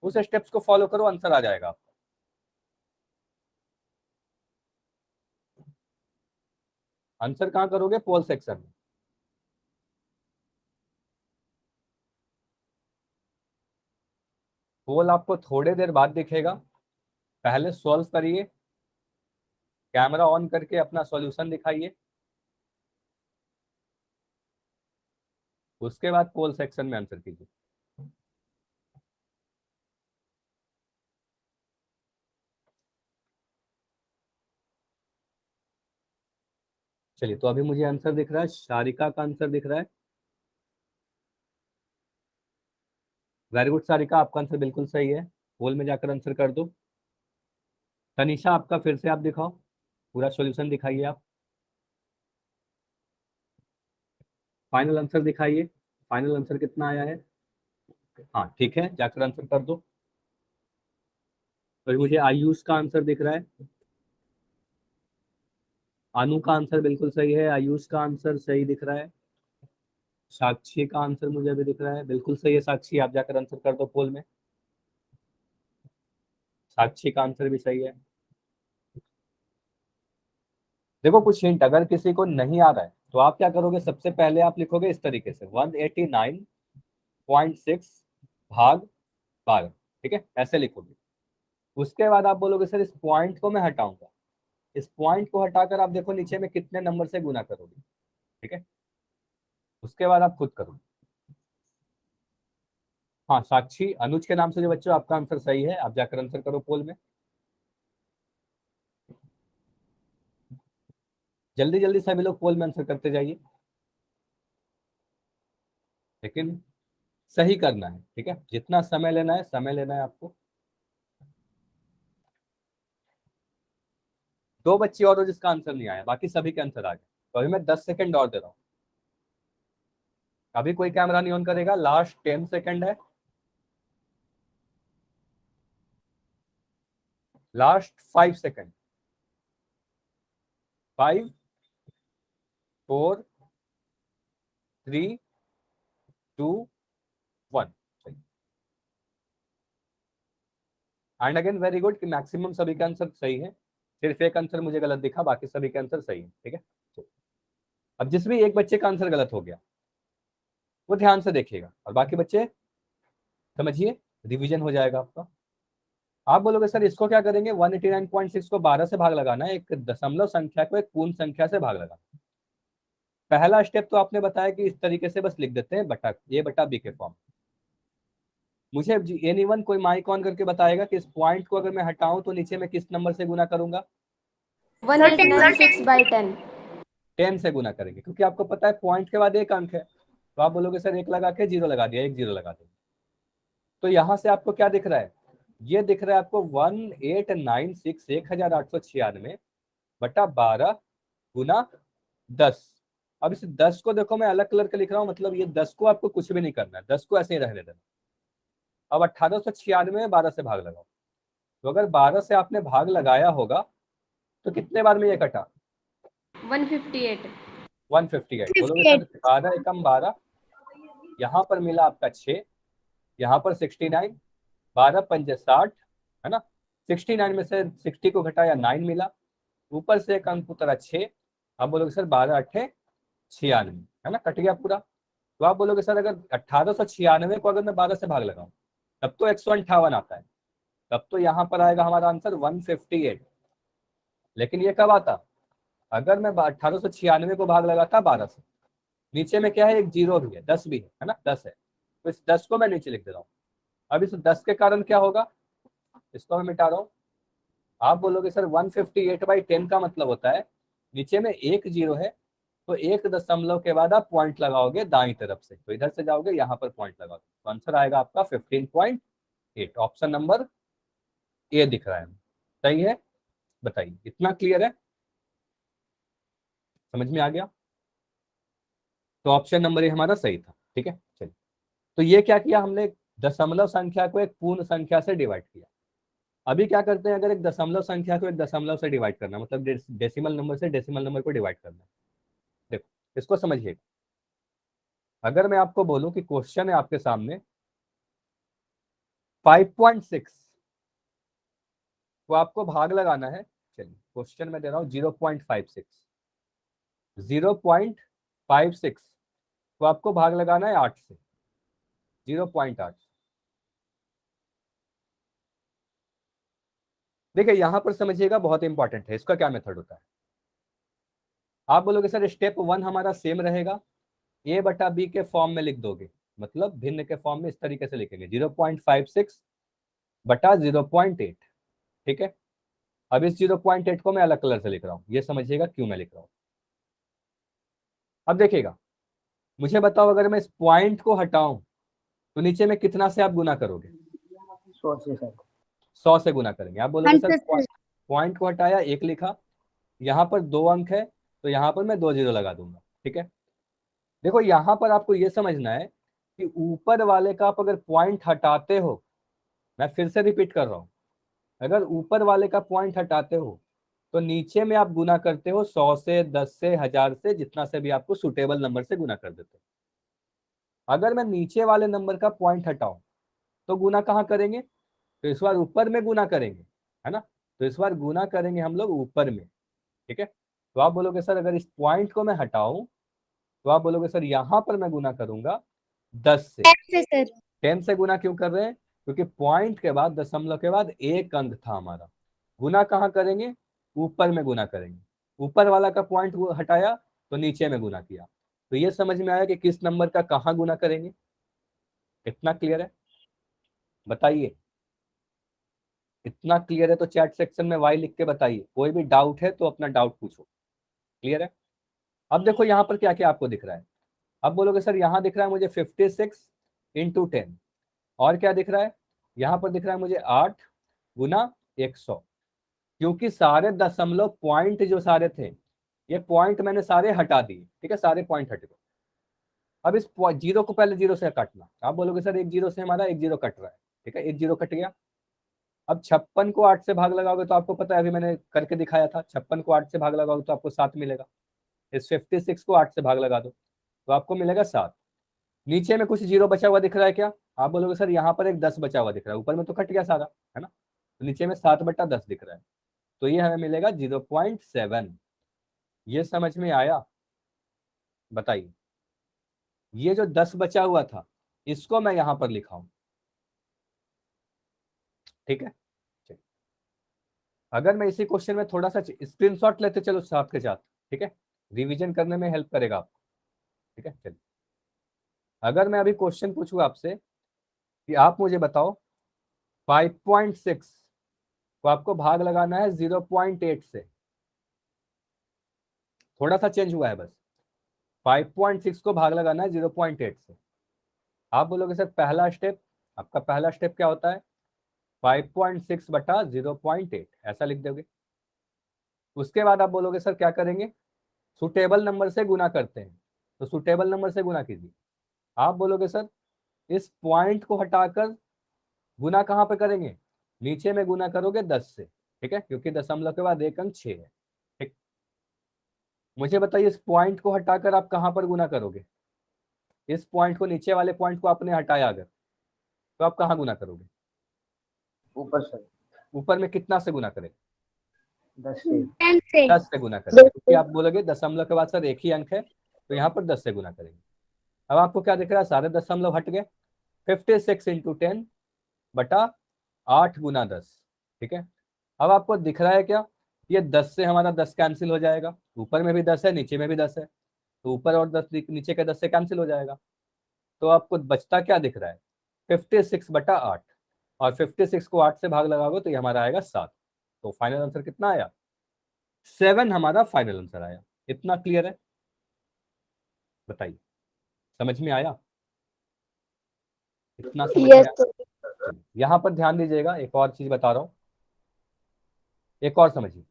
उस स्टेप्स को फॉलो करो, आंसर आ जाएगा आपका। आंसर कहाँ करोगे, पोल सेक्शन में। पोल आपको थोड़ी देर बाद दिखेगा, पहले सॉल्व करिए, कैमरा ऑन करके अपना सॉल्यूशन दिखाइए, उसके बाद पोल सेक्शन में आंसर कीजिए। चलिए, तो अभी मुझे आंसर दिख रहा है, शारिका का आंसर दिख रहा है, वेरी गुड सारिका, आपका आंसर बिल्कुल सही है, पोल में जाकर आंसर कर दो। तनिषा आपका फिर से आप दिखाओ, पूरा सॉल्यूशन दिखाइए आप, फाइनल आंसर दिखाइए, फाइनल आंसर कितना आया है, हाँ ठीक है, जाकर आंसर कर दो। तो मुझे आयुष का आंसर दिख रहा है, अनु का आंसर बिल्कुल सही है, आयुष का आंसर सही दिख रहा है, साक्षी का आंसर मुझे अभी दिख रहा है, बिल्कुल सही है साक्षी, आप जाकर आंसर कर दो पोल में, साक्षी का आंसर भी सही है। देखो कुछ हिंट, अगर किसी को नहीं आ रहा है तो आप क्या करोगे, सबसे पहले आप लिखोगे इस तरीके से 189.6 भाग 12, ठीक है, ऐसे लिखोगे। उसके बाद आप बोलोगे सर इस पॉइंट को मैं हटाऊंगा, इस पॉइंट को हटाकर आप देखो नीचे में कितने नंबर से गुना करोगे, ठीक है, उसके बाद आप खुद करो। हाँ साक्षी, अनुज के नाम से जो बच्चों आपका आंसर सही है, आप जाकर आंसर करो पोल में, जल्दी जल्दी सभी लोग पोल में आंसर करते जाइए, लेकिन सही करना है, ठीक है, जितना समय लेना है समय लेना है आपको। दो बच्चे और हो जिसका आंसर नहीं आया, बाकी सभी के आंसर आ गए, तो अभी मैं 10 सेकंड और दे रहा हूँ, अभी कोई कैमरा नहीं ऑन करेगा, लास्ट 10 सेकंड है, last 5 second, 5 4 3 2 1। And again very good कि मैक्सिमम सभी का आंसर सही है, सिर्फ एक आंसर मुझे गलत दिखा, बाकी सभी के आंसर सही है, ठीक है। अब जिस भी एक बच्चे का आंसर गलत हो गया वो ध्यान से देखिएगा, और बाकी बच्चे समझिए, रिवीजन हो जाएगा आपका। आप बोलोगे सर इसको क्या करेंगे, 189.6 को 12 से भाग लगाना है, एक दशमलव संख्या को एक पूर्ण संख्या से भाग लगाना। पहला स्टेप तो आपने बताया कि इस तरीके से बस लिख देते हैं बटा ए बटा बी के फॉर्म। मुझे एनीवन कोई माइक ऑन करके बताएगा कि इस पॉइंट को अगर मैं हटाऊं तो नीचे में किस नंबर से गुना करूंगा, 1896/10। 10 से गुना करेंगे, क्योंकि आपको पता है पॉइंट के बाद एक अंक है, तो आप बोलोगे सर एक लगा के जीरो लगा दिया, एक जीरो लगा दिया, तो यहां से आपको क्या दिख रहा है, ये दिख रहा है आपको 1896 बटा 12 गुना 10। अब इस 10 को देखो मैं अलग कलर का लिख रहा हूँ, मतलब ये 10 को आपको कुछ भी नहीं करना है, 10 को ऐसे ही रहने देना। अब 1896 में 12 से भाग लगाओ, तो अगर 12 से आपने भाग लगाया होगा तो कितने बार में ये कटा? 158। 158। बोलोगे सर 12 एकम 12, यहाँ पर मिला आपका 6, यहाँ पर 69, 12 पंजे 60, है ना। 69 में से 60 को घटाया 9 मिला, ऊपर से एक अंक उतरा 6। अब बोलोगे सर 12 अट्ठे 96, है ना, कट गया पूरा। तो आप बोलोगे सर अगर 1896 को अगर मैं 12 से भाग लगाऊं तब तो 158 आता है, तब तो यहाँ पर आएगा हमारा आंसर 158। लेकिन ये कब आता, अगर मैं 1896 को भाग लगाता 12 से, नीचे में क्या है, एक जीरो भी है, 10 भी है ना, 10 है, तो इस 10 को मैं नीचे लिख दे रहा हूँ। अब इस 10 के कारण क्या होगा, इसको मैं मिटा रहा हूँ। आप बोलोगे सर 158/10 का मतलब होता है नीचे में एक जीरो है, तो एक दशमलव के बाद आप पॉइंट लगाओगे दाईं तरफ से, तो इधर से जाओगे यहाँ पर पॉइंट लगाओगे, तो आंसर आएगा आपका 15.8। ऑप्शन नंबर ए दिख रहा है, सही है। बताइए, इतना क्लियर है, समझ में आ गया? तो ऑप्शन नंबर ए हमारा सही था, ठीक है। चलिए, तो ये क्या किया हमने, दशमलव संख्या को एक पूर्ण संख्या से डिवाइड किया। अभी क्या करते हैं, अगर एक दशमलव संख्या को एक दशमलव से डिवाइड करना, मतलब डेसिमल नंबर से डेसिमल नंबर को डिवाइड करना। देखो इसको समझिए, अगर मैं आपको बोलूं कि क्वेश्चन है आपके सामने 5.6, तो आपको भाग लगाना है। चलिए क्वेश्चन में दे रहा हूं 0.56, 0.56 तो आपको भाग लगाना है 8 से, 0.8। देखिए यहां पर समझिएगा, बहुत इंपॉर्टेंट है, इसका क्या मेथड होता है। आप बोलोगे सर स्टेप 1 हमारा सेम रहेगा, ए बटा बी के फॉर्म में लिख दोगे, मतलब भिन्न के फॉर्म में इस तरीके से लिखेंगे 0.56 बटा 0.8, ठीक है। अब इस 0.8 को मैं अलग कलर से लिख रहा हूं, ये समझिएगा क्यों मैं लिख रहा हूं। अब देखिएगा, मुझे बताओ अगर मैं इस पॉइंट को हटाऊं तो नीचे में कितना से आप गुना करोगे? 100 से सर। 100 से गुना करेंगे। आप बोलोगे सर 100 से। पॉइंट को हटाया, एक लिखा, यहाँ पर 2 अंक है, तो यहाँ पर मैं 2 जीरो लगा दूंगा, ठीक है। देखो यहाँ पर आपको ये समझना है कि ऊपर वाले का आप अगर पॉइंट हटाते हो, मैं फिर से रिपीट कर रहा हूँ, अगर ऊपर वाले का पॉइंट हटाते हो तो नीचे में आप गुना करते हो 100 से, 10 से, 1000 से, जितना से भी आपको सुटेबल नंबर से गुना कर देते हो। अगर मैं नीचे वाले नंबर का पॉइंट हटाऊं तो गुना कहाँ करेंगे, तो इस बार ऊपर में गुना करेंगे, है ना। तो इस बार गुना करेंगे हम लोग ऊपर में, ठीक है। तो आप बोलोगे सर अगर इस पॉइंट को मैं हटाऊं तो आप बोलोगे सर यहाँ पर मैं गुना करूंगा 10 से। 10 से सर। 10 से गुना क्यों कर रहे हैं, क्योंकि पॉइंट के बाद, दशमलव के बाद एक अंक था हमारा। गुना कहाँ करेंगे, ऊपर में गुना करेंगे, ऊपर वाला का पॉइंट हटाया तो नीचे में गुना किया। तो ये समझ में आया कि किस नंबर का कहाँ गुना करेंगे। इतना क्लियर है, बताइए। इतना क्लियर है तो चैट सेक्शन में वाई लिख के बताइए, कोई भी डाउट है तो अपना डाउट पूछो। क्लियर है। अब देखो यहाँ पर क्या क्या आपको दिख रहा है। अब बोलोगे सर यहाँ दिख रहा है मुझे 56 × 10, और क्या दिख रहा है, यहाँ पर दिख रहा है मुझे 8 गुना 100। क्योंकि सारे दशमलव पॉइंट जो सारे थे, ये पॉइंट मैंने सारे हटा दिए, ठीक है, सारे पॉइंट हट गए। अब इस जीरो को पहले जीरो से काटना। आप बोलोगे सर एक जीरो से हमारा एक जीरो कट रहा है, ठीक है, एक जीरो कट गया। अब 56 को 8 से भाग लगाओगे तो आपको पता है, अभी मैंने करके दिखाया था, 56 को 8 से भाग लगाओगे तो आपको 7 मिलेगा। इस 56 को 8 से भाग लगा दो तो आपको मिलेगा 7। नीचे में कुछ जीरो बचा हुआ दिख रहा है क्या? आप बोलोगे सर यहाँ पर एक 10 बचा हुआ दिख रहा है, ऊपर में तो कट गया सारा, है ना। तो नीचे में 7/10 दिख रहा है, तो ये हमें मिलेगा 0.7। ये समझ में आया? बताइए, ये जो 10 बचा हुआ था इसको मैं यहां पर लिखा हूं, ठीक है। चलिए, अगर मैं इसी क्वेश्चन में थोड़ा सा स्क्रीनशॉट लेते चलो साथ के साथ, ठीक है, रिवीजन करने में हेल्प करेगा आपको, ठीक है। चलिए, अगर मैं अभी क्वेश्चन पूछूं आपसे कि आप मुझे बताओ 5.6 को आपको भाग लगाना है 0.8 से, थोड़ा सा चेंज हुआ है बस। 5.6 को भाग लगाना है 0.8 से। आप बोलोगे सर पहला स्टेप, आपका पहला स्टेप क्या होता है, 5.6 बटा 0.8 ऐसा लिख दोगे। उसके बाद आप बोलोगे सर क्या करेंगे, सुटेबल नंबर से गुना करते हैं, तो सुटेबल नंबर से गुना कीजिए। आप बोलोगे सर इस पॉइंट को हटाकर गुना कहाँ पे करेंगे, नीचे में गुना करोगे 10 से, ठीक है, क्योंकि दशमलव के बाद एक अंक 6 है। ठीक, मुझे बताइए इस पॉइंट को हटाकर आप कहाँ पर गुना करोगे, इस पॉइंट को, नीचे वाले पॉइंट को आपने हटाया अगर, तो आप कहाँ गुना करोगे, ऊपर सर ऊपर में कितना से गुना करें, 10 से 10 से 10 से गुना करेंगे, क्योंकि आप बोलोगे दशमलव के बाद सर एक ही अंक है, तो यहाँ पर 10 से गुना करेंगे। अब आपको क्या दिख रहा है, सारे दशमलव हट गए, 56 इंटू 10 बटा 8 गुना 10, ठीक है। अब आपको दिख रहा है क्या, ये 10 से हमारा 10 कैंसिल हो जाएगा, ऊपर में भी 10 है नीचे में भी 10 है, तो ऊपर और 10 नीचे के 10 से कैंसिल हो जाएगा, तो आपको बचता क्या दिख रहा है, 56 बटा 8, और 56 को 8 से भाग लगाओगे तो ये हमारा आएगा 7। तो फाइनल आंसर कितना आया, 7 हमारा फाइनल आंसर आया। इतना क्लियर है, बताइए समझ में आया, इतना समझ में आया। यहाँ पर ध्यान दीजिएगा, एक और चीज बता रहा हूं, एक और समझिए,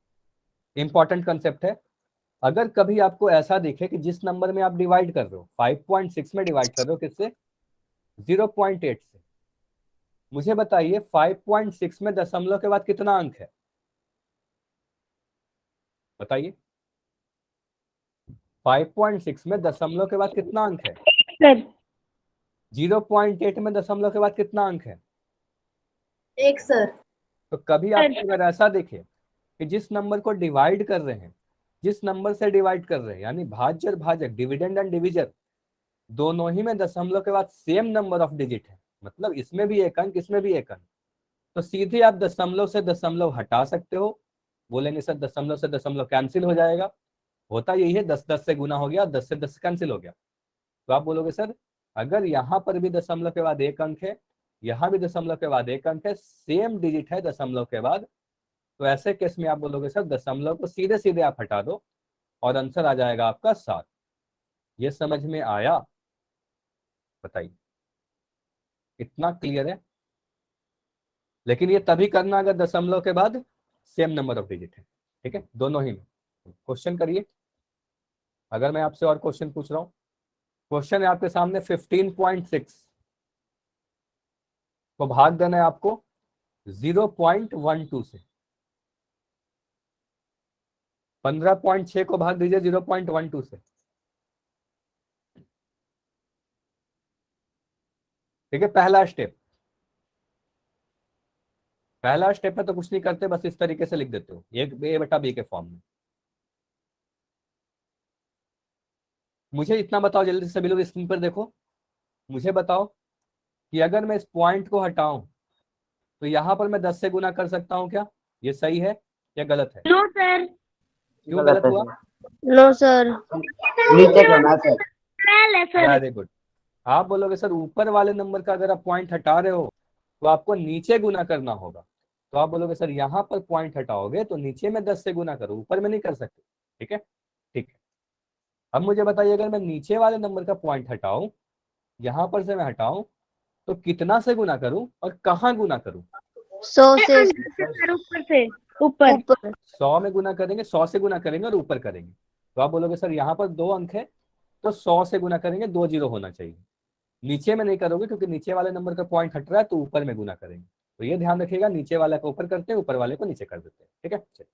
इंपॉर्टेंट कंसेप्ट है। अगर कभी आपको ऐसा दिखे कि जिस नंबर में आप डिवाइड कर रहे हो, 5.6 में डिवाइड कर रहे हो किससे, 0.8 से, मुझे बताइए 5.6 में दशमलव के बाद कितना अंक है, बताइए 5.6 में दशमलव के बाद कितना अंक है, सर 0.8 में दशमलव के बाद कितना अंक है। एक सर। तो कभी आपको अगर ऐसा दिखे कि जिस नंबर को डिवाइड कर रहे हैं, जिस नंबर से डिवाइड कर रहे हैं, यानी भाज्य और भाजक, डिविडेंड एंड डिविजन, दोनों ही में दशमलव के बाद सेम नंबर ऑफ डिजिट है, मतलब इसमें भी एक अंक इसमें भी एक अंक, तो सीधे आप दशमलव से दशमलव हटा सकते हो। बोलेंगे सर दशमलव से दशमलव कैंसिल हो जाएगा, होता यही है, 10 से गुना हो गया, 10 से 10 कैंसिल हो गया। तो आप बोलोगे सर अगर यहाँ पर भी दशमलव के बाद एक अंक है, यहाँ भी दशमलव के बाद एक अंक है, सेम डिजिट है दशमलव के बाद, तो ऐसे केस में आप बोलोगे सर दशमलव को सीधे सीधे आप हटा दो और आंसर आ जाएगा आपका 7। ये समझ में आया, बताइए इतना क्लियर है। लेकिन ये तभी करना अगर दशमलव के बाद सेम नंबर ऑफ डिजिट है, ठीक है, दोनों ही में। क्वेश्चन करिए, अगर मैं आपसे और क्वेश्चन पूछ रहा हूं, क्वेश्चन है आपके सामने 15.6 को भाग देना है आपको 0.12 से, 15.6 को भाग दीजिए 0.12 से, ठीक है। पहला स्टेप में तो कुछ नहीं करते, बस इस तरीके से लिख देते हो, एक ए बटा बी के फॉर्म में। मुझे इतना बताओ जल्दी से, सभी लोग स्क्रीन पर देखो, मुझे बताओ कि अगर मैं इस पॉइंट को हटाऊं तो यहां पर मैं 10 से गुना कर सकता हूं क्या, ये सही है या गलत है, नो सर क्यों गलत हुआ, नो सर नीचे करना सर। पहले सर वेरी गुड। आप बोलोगे सर ऊपर वाले नंबर का अगर आप पॉइंट हटा रहे हो तो आपको नीचे गुना करना होगा, तो आप बोलोगे सर यहाँ पर पॉइंट हटाओगे तो नीचे में 10 से गुना करो, ऊपर में नहीं कर सकते, ठीक है, ठीक है। अब मुझे बताइए अगर मैं नीचे वाले नंबर का पॉइंट हटाऊं, यहाँ पर से मैं हटाऊं, तो कितना से गुना करूं और कहाँ गुना करूं, 100 से सर ऊपर से ऊपर 100 में गुना करेंगे, 100 से गुना करेंगे और ऊपर करेंगे, तो आप बोलोगे सर यहाँ पर 2 अंक है तो 100 से गुना करेंगे, 2 जीरो होना चाहिए, नीचे में नहीं करोगे क्योंकि नीचे वाले नंबर का पॉइंट हट रहा है, तो ऊपर में गुना करेंगे। तो ये ध्यान रखिएगा, नीचे वाले को ऊपर करते हैं, ऊपर वाले को नीचे कर देते हैं, ठीक है। चलिए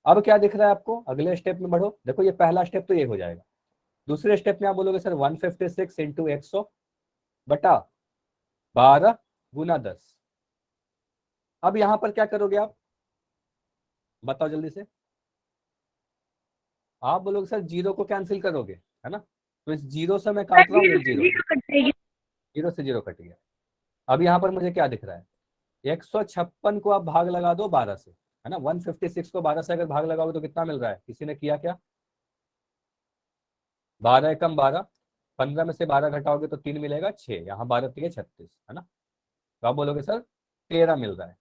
अब क्या दिख रहा है आपको, अगले स्टेप में बढ़ो, देखो ये पहला स्टेप तो ये हो जाएगा। दूसरे स्टेप में आप बोलोगे सर 156 इंटू 100 बटा 12 गुना 10। अब यहां पर क्या करोगे आप, बताओ जल्दी से, आप बोलोगे सर जीरो को कैंसिल करोगे, है ना, तो इस जीरो से मैं काट रहा हूँ, ये जीरो से जीरो कट गया। अब यहाँ पर मुझे क्या दिख रहा है, 156 को आप भाग लगा दो 12 से, है ना, 156 को 12 से अगर भाग लगाओगे तो कितना मिल रहा है, किसी ने किया क्या, 12 एकम 12, 15 में से 12 घटाओगे तो 3 मिलेगा 6, यहाँ 12 3 36, है ना, तो आप बोलोगे सर 13 मिल रहा है,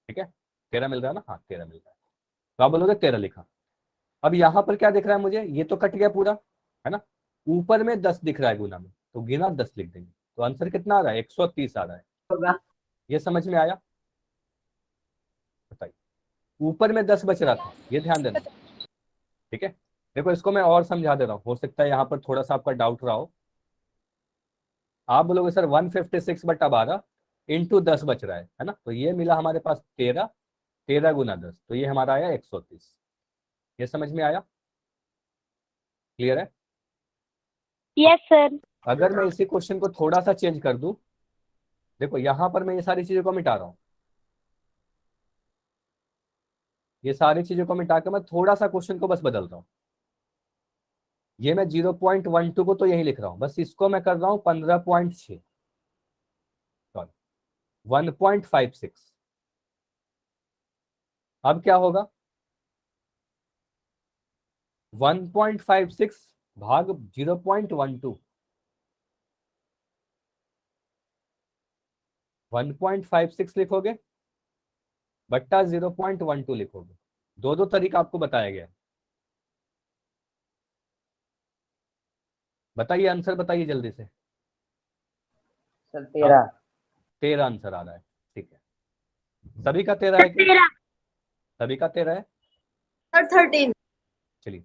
ठीक है, 13 मिल रहा है ना, हाँ 13 मिल रहा है, तो आप बोलोगे 13 लिखा। अब यहाँ पर क्या दिख रहा है मुझे, ये तो कट गया पूरा, है ना, ऊपर में 10 दिख रहा है गुना में, तो गिना 10 लिख देंगे, तो आंसर कितना आ रहा है, 130 आ रहा है। होगा। ये समझ में आया? बताइए। ऊपर में 10 बच रहा था, ये ध्यान देना, ठीक है। देखो इसको मैं और समझा दे रहा हूँ, हो सकता है यहाँ पर थोड़ा सा आपका डाउट रहा हो। आप बोलोगे सर 156/12 इंटू 10 बच रहा है ना, तो ये मिला हमारे पास 13, 13 गुना 10, तो ये हमारा आया 130। ये समझ में आया? क्लियर है? Yes sir. अगर मैं इसी क्वेश्चन को थोड़ा सा चेंज कर दूं, देखो यहां पर मैं ये सारी चीजों को मिटा रहा हूं, ये सारी चीजों को मिटा कर मैं थोड़ा सा क्वेश्चन को बस बदल रहा हूं। ये मैं 0.12 को तो यही लिख रहा हूं, बस इसको मैं कर रहा हूं 15.6, सॉरी 1.56। अब क्या होगा, 1.56 भाग 0.12, 1.56 लिखोगे बट्टा 0.12 लिखोगे। दो दो तरीका आपको बताया गया है। बताइए आंसर, बताइए जल्दी से। सर 13। 13 आंसर आ रहा है, ठीक है। सभी का 13 है क्या? सभी का 13 है? सर 13। चलिए,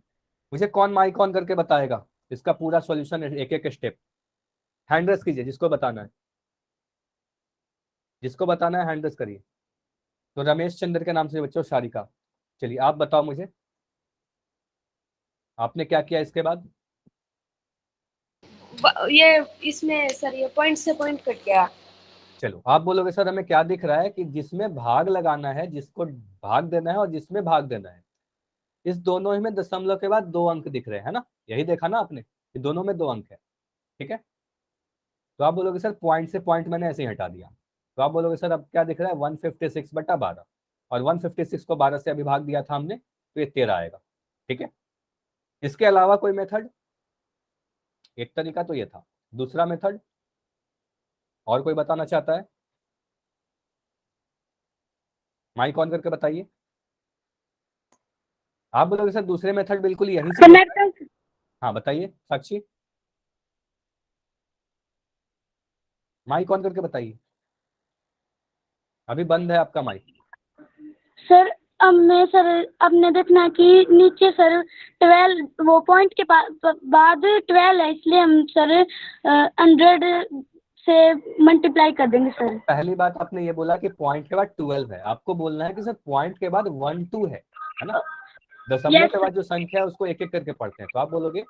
मुझे कौन माइक ऑन करके बताएगा इसका पूरा सॉल्यूशन, एक एक स्टेप। हैंड रेस कीजिए जिसको बताना है, जिसको बताना है हैंड रेस करिए। तो रमेश चंद्र के नाम से बच्चों शारिका, चलिए आप बताओ मुझे, आपने क्या किया इसके बाद? ये इसमें सर ये पॉइंट से पॉइंट कट गया। चलो आप बोलोगे सर हमें क्या दिख रहा है कि जिसमें भाग लगाना है, जिसको भाग देना है और जिसमें भाग देना है, इस दोनों ही में दशमलव के बाद 2 अंक दिख रहे हैं ना, यही देखा ना आपने कि दोनों में 2 अंक है, ठीक है। तो आप बोलोगे सर पॉइंट से पॉइंट मैंने ऐसे ही हटा दिया, तो आप बोलोगे सर अब क्या दिख रहा है 156/12, और 156 को 12 से अभी भाग दिया था हमने, तो ये 13 आएगा, ठीक है। इसके अलावा कोई मेथड? एक तरीका तो ये था, दूसरा मेथड और कोई बताना चाहता है? माइक ऑन करके बताइए। आप बोलोगे सर दूसरे मेथड बिल्कुल यही से होता है। हाँ बताइए साक्षी, माइक ऑन करके बताइए, अभी बंद है आपका माइक। सर अब मैं सर आपने देखना कि नीचे सर 12 वो पॉइंट के बाद 12 है, इसलिए हम सर 100 से मल्टीप्लाई कर देंगे सर। पहली बात आपने ये बोला कि पॉइंट के बाद 12 है, आपको बोलना है कि सर पॉइंट के बाद 1 2 है ना, दशमलव यस के बाद जो संख्या है उसको एक एक करके पढ़ते हैं, तो आप बोलोगे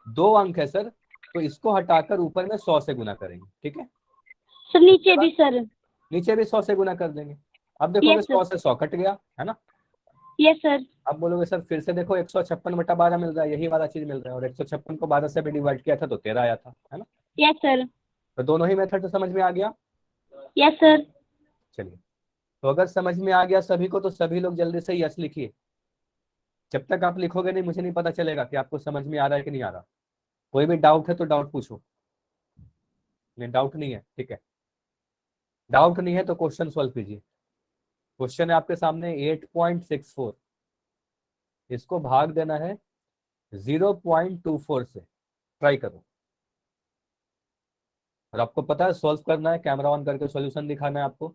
2 अंक है सर, तो इसको हटाकर ऊपर में 100 से गुना करेंगे, ठीक है। सर उसके नीचे बाद भी सर। नीचे भी 100 से गुना कर देंगे। अब देखोगे यस सर। 100 से 100 कट गया है ना। Yes sir. अब बोलोगे सर फिर से देखो 156/12 मिल रहा है, यही वाला चीज मिल रहा है, और 156 को 12 से भी डिवाइड किया था तो 13 आया था, है ना। Yes sir. तो दोनों ही मेथड तो समझ में आ गया। Yes sir. चलिए, तो अगर समझ में आ गया सभी को, तो सभी लोग जल्दी से यस लिखिए। जब तक आप लिखोगे नहीं मुझे नहीं पता चलेगा कि आपको समझ में आ रहा है कि नहीं आ रहा। कोई भी डाउट है तो डाउट पूछो। नहीं डाउट नहीं है, ठीक है। डाउट नहीं है तो क्वेश्चन सॉल्व कीजिए। क्वेश्चन है आपके सामने 8.64, इसको भाग देना है 0.24 से। ट्राई करो, और आपको पता है सॉल्व करना है, कैमरा ऑन करके सॉल्यूशन दिखाना है आपको।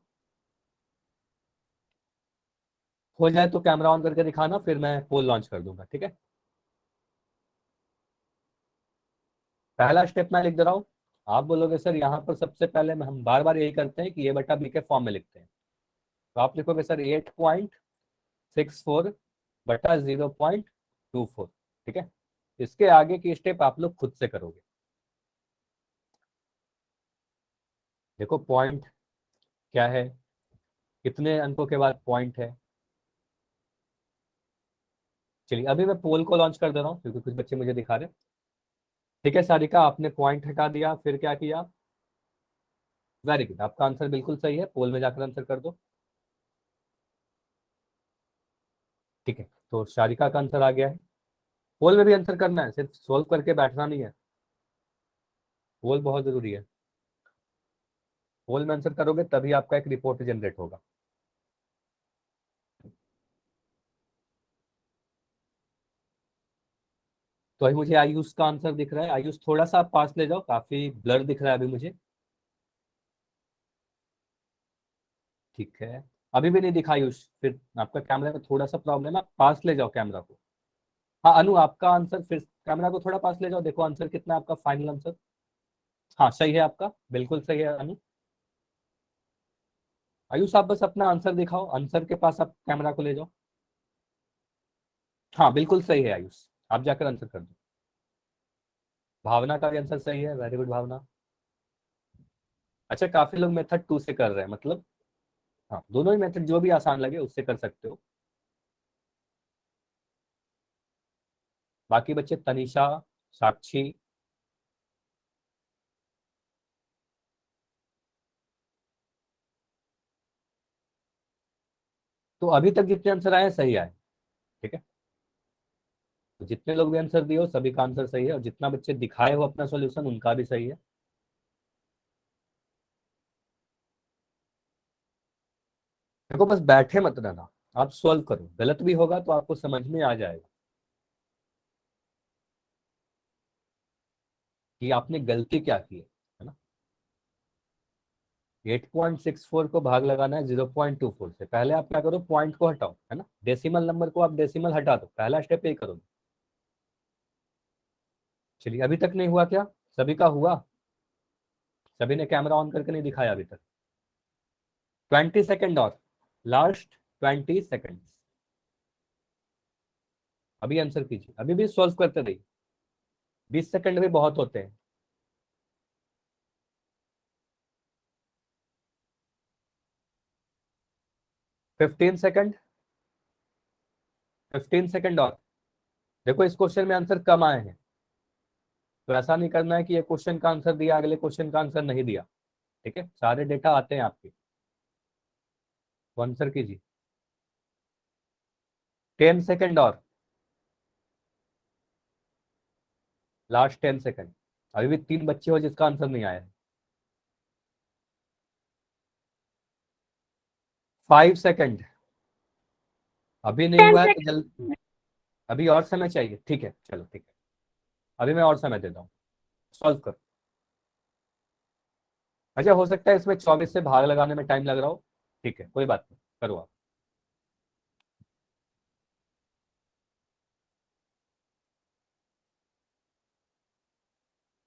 हो जाए तो कैमरा ऑन करके दिखाना, फिर मैं पोल लॉन्च कर दूंगा, ठीक है। पहला स्टेप मैं लिख दे रहा हूँ। आप बोलोगे सर यहाँ पर सबसे पहले हम बार बार यही करते हैं कि A/B के फॉर्म में लिखते हैं, तो आप लिखोगे सर 8.64/0.24, ठीक है। इसके आगे की स्टेप आप लोग खुद से करोगे। देखो पॉइंट क्या है, कितने अंकों के बाद पॉइंट है। चलिए अभी मैं पोल को लॉन्च कर दे रहा हूँ क्योंकि कुछ बच्चे मुझे दिखा रहे हैं। ठीक है सारिका, आपने पॉइंट हटा दिया, फिर क्या किया? वेरी गुड, आपका आंसर बिल्कुल सही है, पोल में जाकर आंसर कर दो। ठीक है, तो शारिका का आंसर आ गया है। पोल में भी आंसर करना है, सिर्फ सोल्व करके बैठना नहीं है, पोल बहुत जरूरी है। पोल में आंसर करोगे तभी आपका एक रिपोर्ट जनरेट होगा। तो अभी मुझे आयुष का आंसर दिख रहा है। आयुष थोड़ा सा आप पास ले जाओ, काफी ब्लर दिख रहा है अभी मुझे। ठीक है, अभी भी नहीं दिखा आयुष, फिर आपका कैमरा में थोड़ा सा प्रॉब्लम है, पास ले जाओ कैमरा को। हाँ अनु, आपका आंसर फिर कैमरा को थोड़ा पास ले जाओ, देखो आंसर कितना है आपका, फाइनल आंसर। हाँ सही है आपका, बिल्कुल सही है अनु। आयुष आप बस अपना आंसर दिखाओ, आंसर के पास आप कैमरा को ले जाओ। हाँ बिल्कुल सही है आयुष, आप जाकर आंसर कर दो। भावना का भी आंसर सही है, वेरी गुड भावना। अच्छा, काफी लोग मेथड 2 से कर रहे हैं, मतलब हाँ दोनों ही मेथड जो भी आसान लगे उससे कर सकते हो। बाकी बच्चे तनिषा, साक्षी, तो अभी तक जितने आंसर आए हैं सही आए, ठीक है। तो जितने लोग भी आंसर दिए हो सभी का आंसर सही है, और जितना बच्चे दिखाए हो अपना सॉल्यूशन उनका भी सही है। देखो बस बैठे मत रहना, आप सॉल्व करो, गलत भी होगा तो आपको समझ में आ जाएगा कि आपने गलती क्या की है ना। 8.64 को भाग लगाना है 0.24 से, पहले आप क्या करो, पॉइंट को हटाओ, है ना, डेसिमल नंबर को आप डेसिमल हटा दो, पहला स्टेप ये करो। चलिए, अभी तक नहीं हुआ क्या, सभी का हुआ, सभी ने कैमरा ऑन करके नहीं दिखाया अभी तक। 20 सेकेंड और, लास्ट 20 सेकेंड, अभी आंसर कीजिए, अभी भी सॉल्व करते रहिए, 20 सेकेंड भी बहुत होते हैं। 15 सेकेंड, 15 सेकेंड और। देखो इस क्वेश्चन में आंसर कम आए हैं, तो ऐसा नहीं करना है कि ये क्वेश्चन का आंसर दिया अगले क्वेश्चन का आंसर नहीं दिया, ठीक है, सारे डेटा आते हैं आपके, तो आंसर कीजिए। 10 सेकेंड और, लास्ट 10 सेकेंड, अभी भी 3 बच्चे हो जिसका आंसर नहीं आया है। 5 सेकेंड, अभी नहीं 10 हुआ है तो सेकंड। जल्द, अभी और समय चाहिए, ठीक है चलो ठीक है, अभी मैं और समय देता हूँ, सॉल्व करो। अच्छा, हो सकता है इसमें 24 से भाग लगाने में टाइम लग रहा हो, ठीक है कोई बात नहीं, करो आप।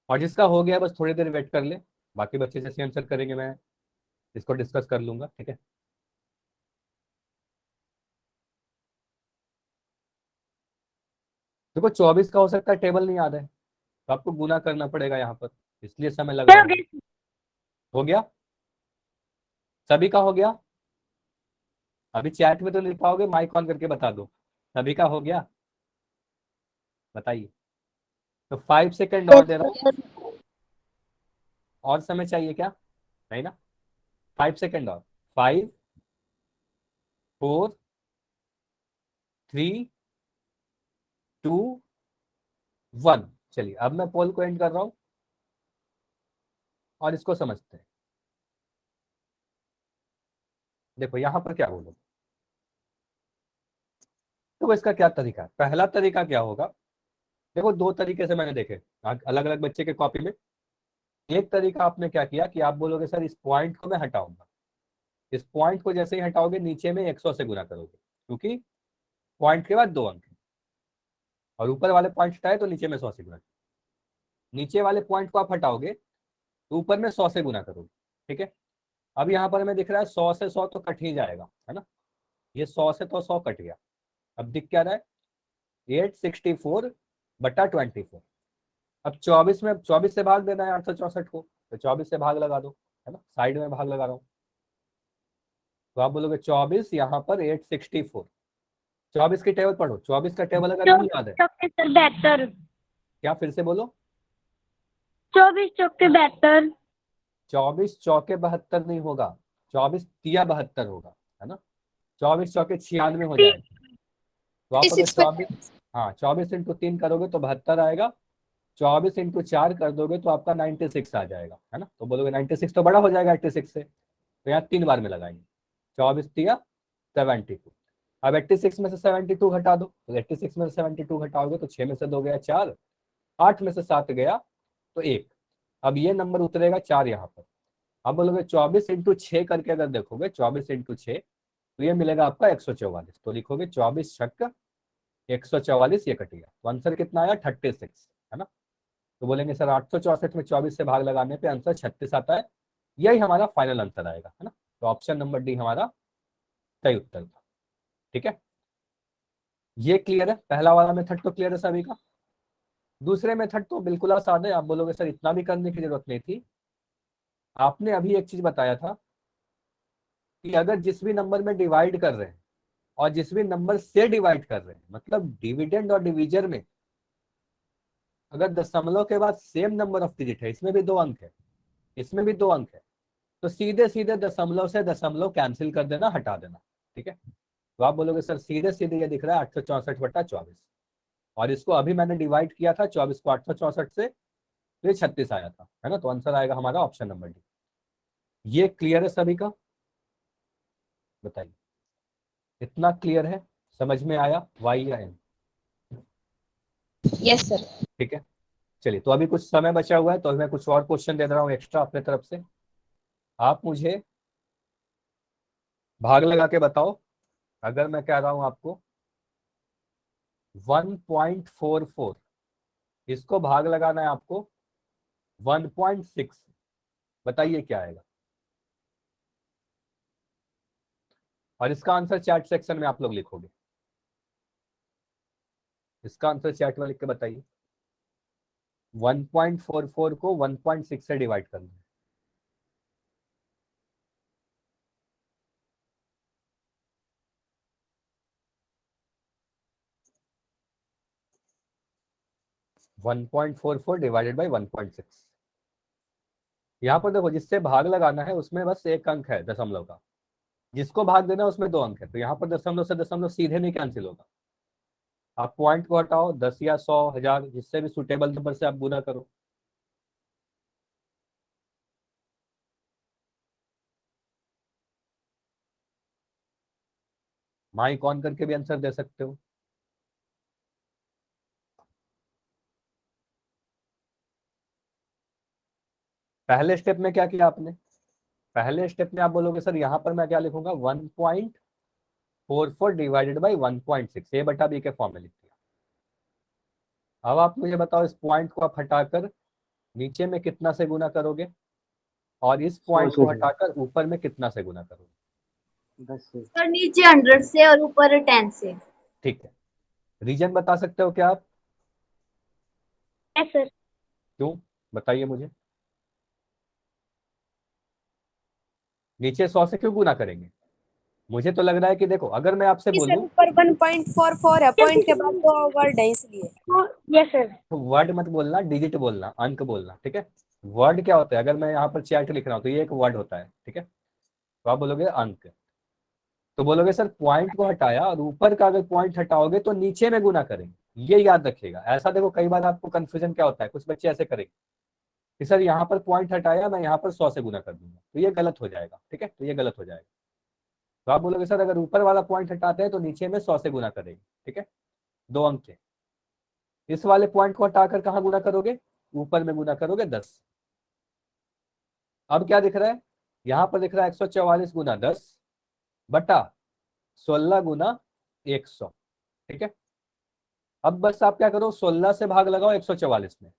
और जिसका हो गया बस थोड़ी देर वेट कर ले, बाकी बच्चे जैसे आंसर करेंगे मैं इसको डिस्कस कर लूंगा, ठीक है। देखो 24 का हो सकता है टेबल नहीं याद है, तो आपको गुना करना पड़ेगा यहाँ पर, इसलिए समय लग रहा हो होगा। गया। हो गया, सभी का हो गया, अभी चैट में तो नहीं पाओगे, माइक ऑन करके बता दो, सभी का हो गया, बताइए। तो 5 सेकेंड और दे रहा हूँ, और समय चाहिए क्या, नहीं ना, 5 सेकेंड और, 5, 4, 3, 2, 1। चलिए अब मैं पोल को एंड कर रहा हूँ और इसको समझते हैं। देखो यहाँ पर क्या बोलो, तो इसका क्या तरीका है, पहला तरीका क्या होगा, देखो दो तरीके से मैंने देखे अलग अलग बच्चे के कॉपी में। एक तरीका आपने क्या किया कि आप बोलोगे सर इस पॉइंट को मैं हटाऊंगा, इस पॉइंट को जैसे ही हटाओगे नीचे में 100 से गुना करोगे, क्योंकि पॉइंट के बाद 2 अंक है, और ऊपर वाले पॉइंट हटाए तो नीचे में 100 से गुना, नीचे वाले पॉइंट को आप हटाओगे तो ऊपर में 100 से गुना करोगे, ठीक है। अब यहाँ पर हमें दिख रहा है 100 से 100 तो कट ही जाएगा, है ना, ये 100 से तो 100 कट गया, अब दिख क्या रहा है 864/24। अब 24 में 24 से भाग देना है 864 को, तो 24 से भाग लगा दो, है ना, साइड में भाग लगा रहा हूँ, तो आप बोलोगे 24 यहाँ पर 864। 24 की टेबल पढ़ो, 24 का टेबल अगर नहीं याद है, 72। क्या फिर से बोलो, 24 चौके 72। 24 चौके 72 नहीं होगा, 24 तिया 72 होगा, है ना, 24 चौके 96 हो जाएगा, तो आप अगर 24, हाँ 24 × 3 करोगे तो 72 आएगा, 24 × 4 कर दोगे तो आपका 96 आ जाएगा, है ना, तो बोलोगे 96 तो बड़ा हो जाएगा 86 से, तो यहाँ 3 बार में लगाएंगे, 24 तिया 72। अब 86 में से 72 घटा दो, तो 86 में से 72 घटाओगे तो 6 में से 2 गया 4, 8 में से 7 गया तो 1, अब ये नंबर उतरेगा 4 यहाँ पर, अब बोलोगे 24 इंटू 6 करके अगर देखोगे 24 इंटू 6 तो ये मिलेगा आपका 144। तो लिखोगे 24 छक्का 144, ये कटेगा तो आंसर कितना आया 36, है ना। तो बोलेंगे सर 864 में 24 से भाग लगाने पे आंसर 36 आता है, यही हमारा फाइनल आंसर आएगा, है ना। तो ऑप्शन नंबर डी हमारा सही उत्तर था। ठीक है, ये क्लियर है, पहला वाला मेथड तो क्लियर है सभी का। दूसरे मेथड तो बिल्कुल आसान है। आप बोलोगे सर इतना भी करने की जरूरत नहीं थी। आपने अभी एक चीज बताया था कि अगर जिस भी नंबर में डिवाइड कर रहे हैं और जिस भी नंबर से डिवाइड कर रहे हैं, मतलब डिविडेंड और डिवीजर में अगर दशमलव के बाद सेम नंबर ऑफ डिजिट है, इसमें भी 2 अंक है, इसमें भी 2 अंक है, तो सीधे सीधे दशमलव से दशमलव कैंसिल कर देना, हटा देना। ठीक है, तो आप बोलोगे सर सीधे सीधे ये दिख रहा है 864/24, और इसको अभी मैंने डिवाइड किया था 24 को 864 से, तो ये 36 आया था, है ना। तो आंसर आएगा हमारा ऑप्शन नंबर डी। ये क्लियर है सभी का, बताइए इतना क्लियर है, समझ में आया वाई या एन? Yes sir. ठीक है, चलिए तो अभी कुछ समय बचा हुआ है तो मैं कुछ और क्वेश्चन दे रहा हूँ एक्स्ट्रा अपने तरफ से। आप मुझे भाग लगा के बताओ, अगर मैं कह रहा हूं आपको 1.44, इसको भाग लगाना है आपको 1.6, बताइए क्या आएगा। और इसका आंसर चैट सेक्शन में आप लोग लिखोगे, इसका आंसर चैट में लिख के बताइए। 1.44 को 1.6 से डिवाइड करना है। One 1.44 divided by 1.6। यहाँ पर देखो जिससे भाग लगाना है उसमें बस एक अंक है दशमलव का, जिसको भाग देना है उसमें 2 अंक है, तो यहाँ पर दशमलव से दशमलव सीधे नहीं कैंसिल होगा। आप पॉइंट को हटाओ, 10 या 100 1000 जिससे भी सुटेबल नंबर से आप गुना करो। माइक ऑन करके भी आंसर दे सकते हो। पहले स्टेप में क्या किया आपने, पहले स्टेप में आप बोलोगे सर यहाँ पर मैं क्या लिखूंगा 1.44 डिवाइडेड बाई 1.6, ए बटा बी के फॉर्म में लिख दिया। अब आप मुझे बताओ इस पॉइंट को आप हटाकर नीचे में कितना से गुना करोगे, और इस पॉइंट को हटाकर ऊपर में कितना से गुना करोगे। 10 से। सर नीचे 100 से और ऊपर 10 से। ठीक है, रीजन बता सकते हो क्या आप, यस सर। क्यों, बताइए मुझे। नीचे 100 से क्यों गुना करेंगे, मुझे तो लग रहा है कि देखो अगर मैं आपसे सर बोलूं ऊपर 1.44 है, पॉइंट के बाद 2 वर्ड है इसलिए। Yes sir. तो वर्ड मत बोलना, डिजिट बोलना, अंक बोलना। ठीक है, वर्ड क्या होता है, अगर मैं यहाँ पर चैट लिख रहा हूँ तो ये एक वर्ड होता है। ठीक है, तो आप बोलोगे अंक, तो बोलोगे सर पॉइंट को हटाया और ऊपर का अगर पॉइंट हटाओगे तो नीचे में गुना करेंगे, ये याद रखिएगा। ऐसा देखो कई बार आपको कंफ्यूजन क्या होता है, कुछ बच्चे ऐसे करेंगे कि सर यहाँ पर पॉइंट हटाया मैं यहाँ पर 100 से गुना कर दूंगा, तो ये गलत हो जाएगा। ठीक है, तो ये गलत हो जाएगा। तो आप बोलोगे सर अगर ऊपर वाला पॉइंट हटाते हैं तो नीचे में 100 से गुना करेंगे। ठीक है, 2 अंक थे, इस वाले पॉइंट को हटाकर कहाँ गुना करोगे, ऊपर में गुना करोगे 10। अब क्या दिख रहा है, यहाँ पर दिख रहा है 144 गुना 10 बटा 16 गुना 100। ठीक है, अब बस आप क्या करो 16 से भाग लगाओ 144 में,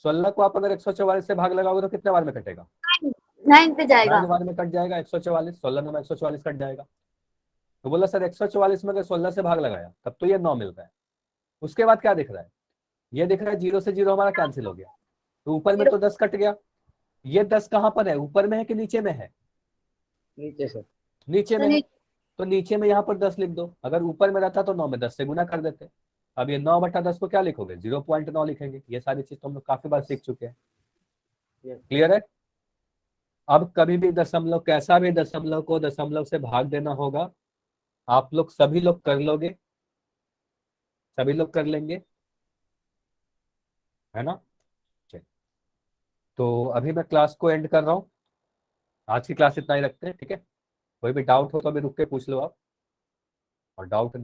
16 को आप अगर 144 से भाग लगाओगे तो कितने बार में कटेगा, 9 पे जाएगा। 9 बार में कट जाएगा 144, 16 में 144 कट जाएगा। तो बोला सर 144 में अगर 16 से भाग लगाया तब तो ये 9 मिल रहा है। उसके बाद क्या दिख रहा है, ये दिख रहा है 0 से 0 हमारा कैंसिल हो गया, तो ऊपर में तो 10 कट गया। ये 10 कहाँ पर है, ऊपर में है कि नीचे में है, नीचे से। नीचे में है, तो नीचे में यहाँ पर 10 लिख दो। अगर ऊपर में रहता तो 9 में 10 से गुना कर देते। अब ये 9 बटा 10 को क्या लिखोगे 0.9 लिखेंगे। ये सारी चीज तो हम लोग काफी बार सीख चुके हैं, क्लियर है। अब कभी भी दशमलव, कैसा भी दशमलव को दशमलव से भाग देना होगा, आप लोग सभी लोग कर लोगे, सभी लोग कर लेंगे, है ना। चलिए, तो अभी मैं क्लास को एंड कर रहा हूँ, आज की क्लास इतना ही रखते हैं। ठीक है, कोई भी डाउट हो तो अभी रुक के पूछ लो आप, और डाउट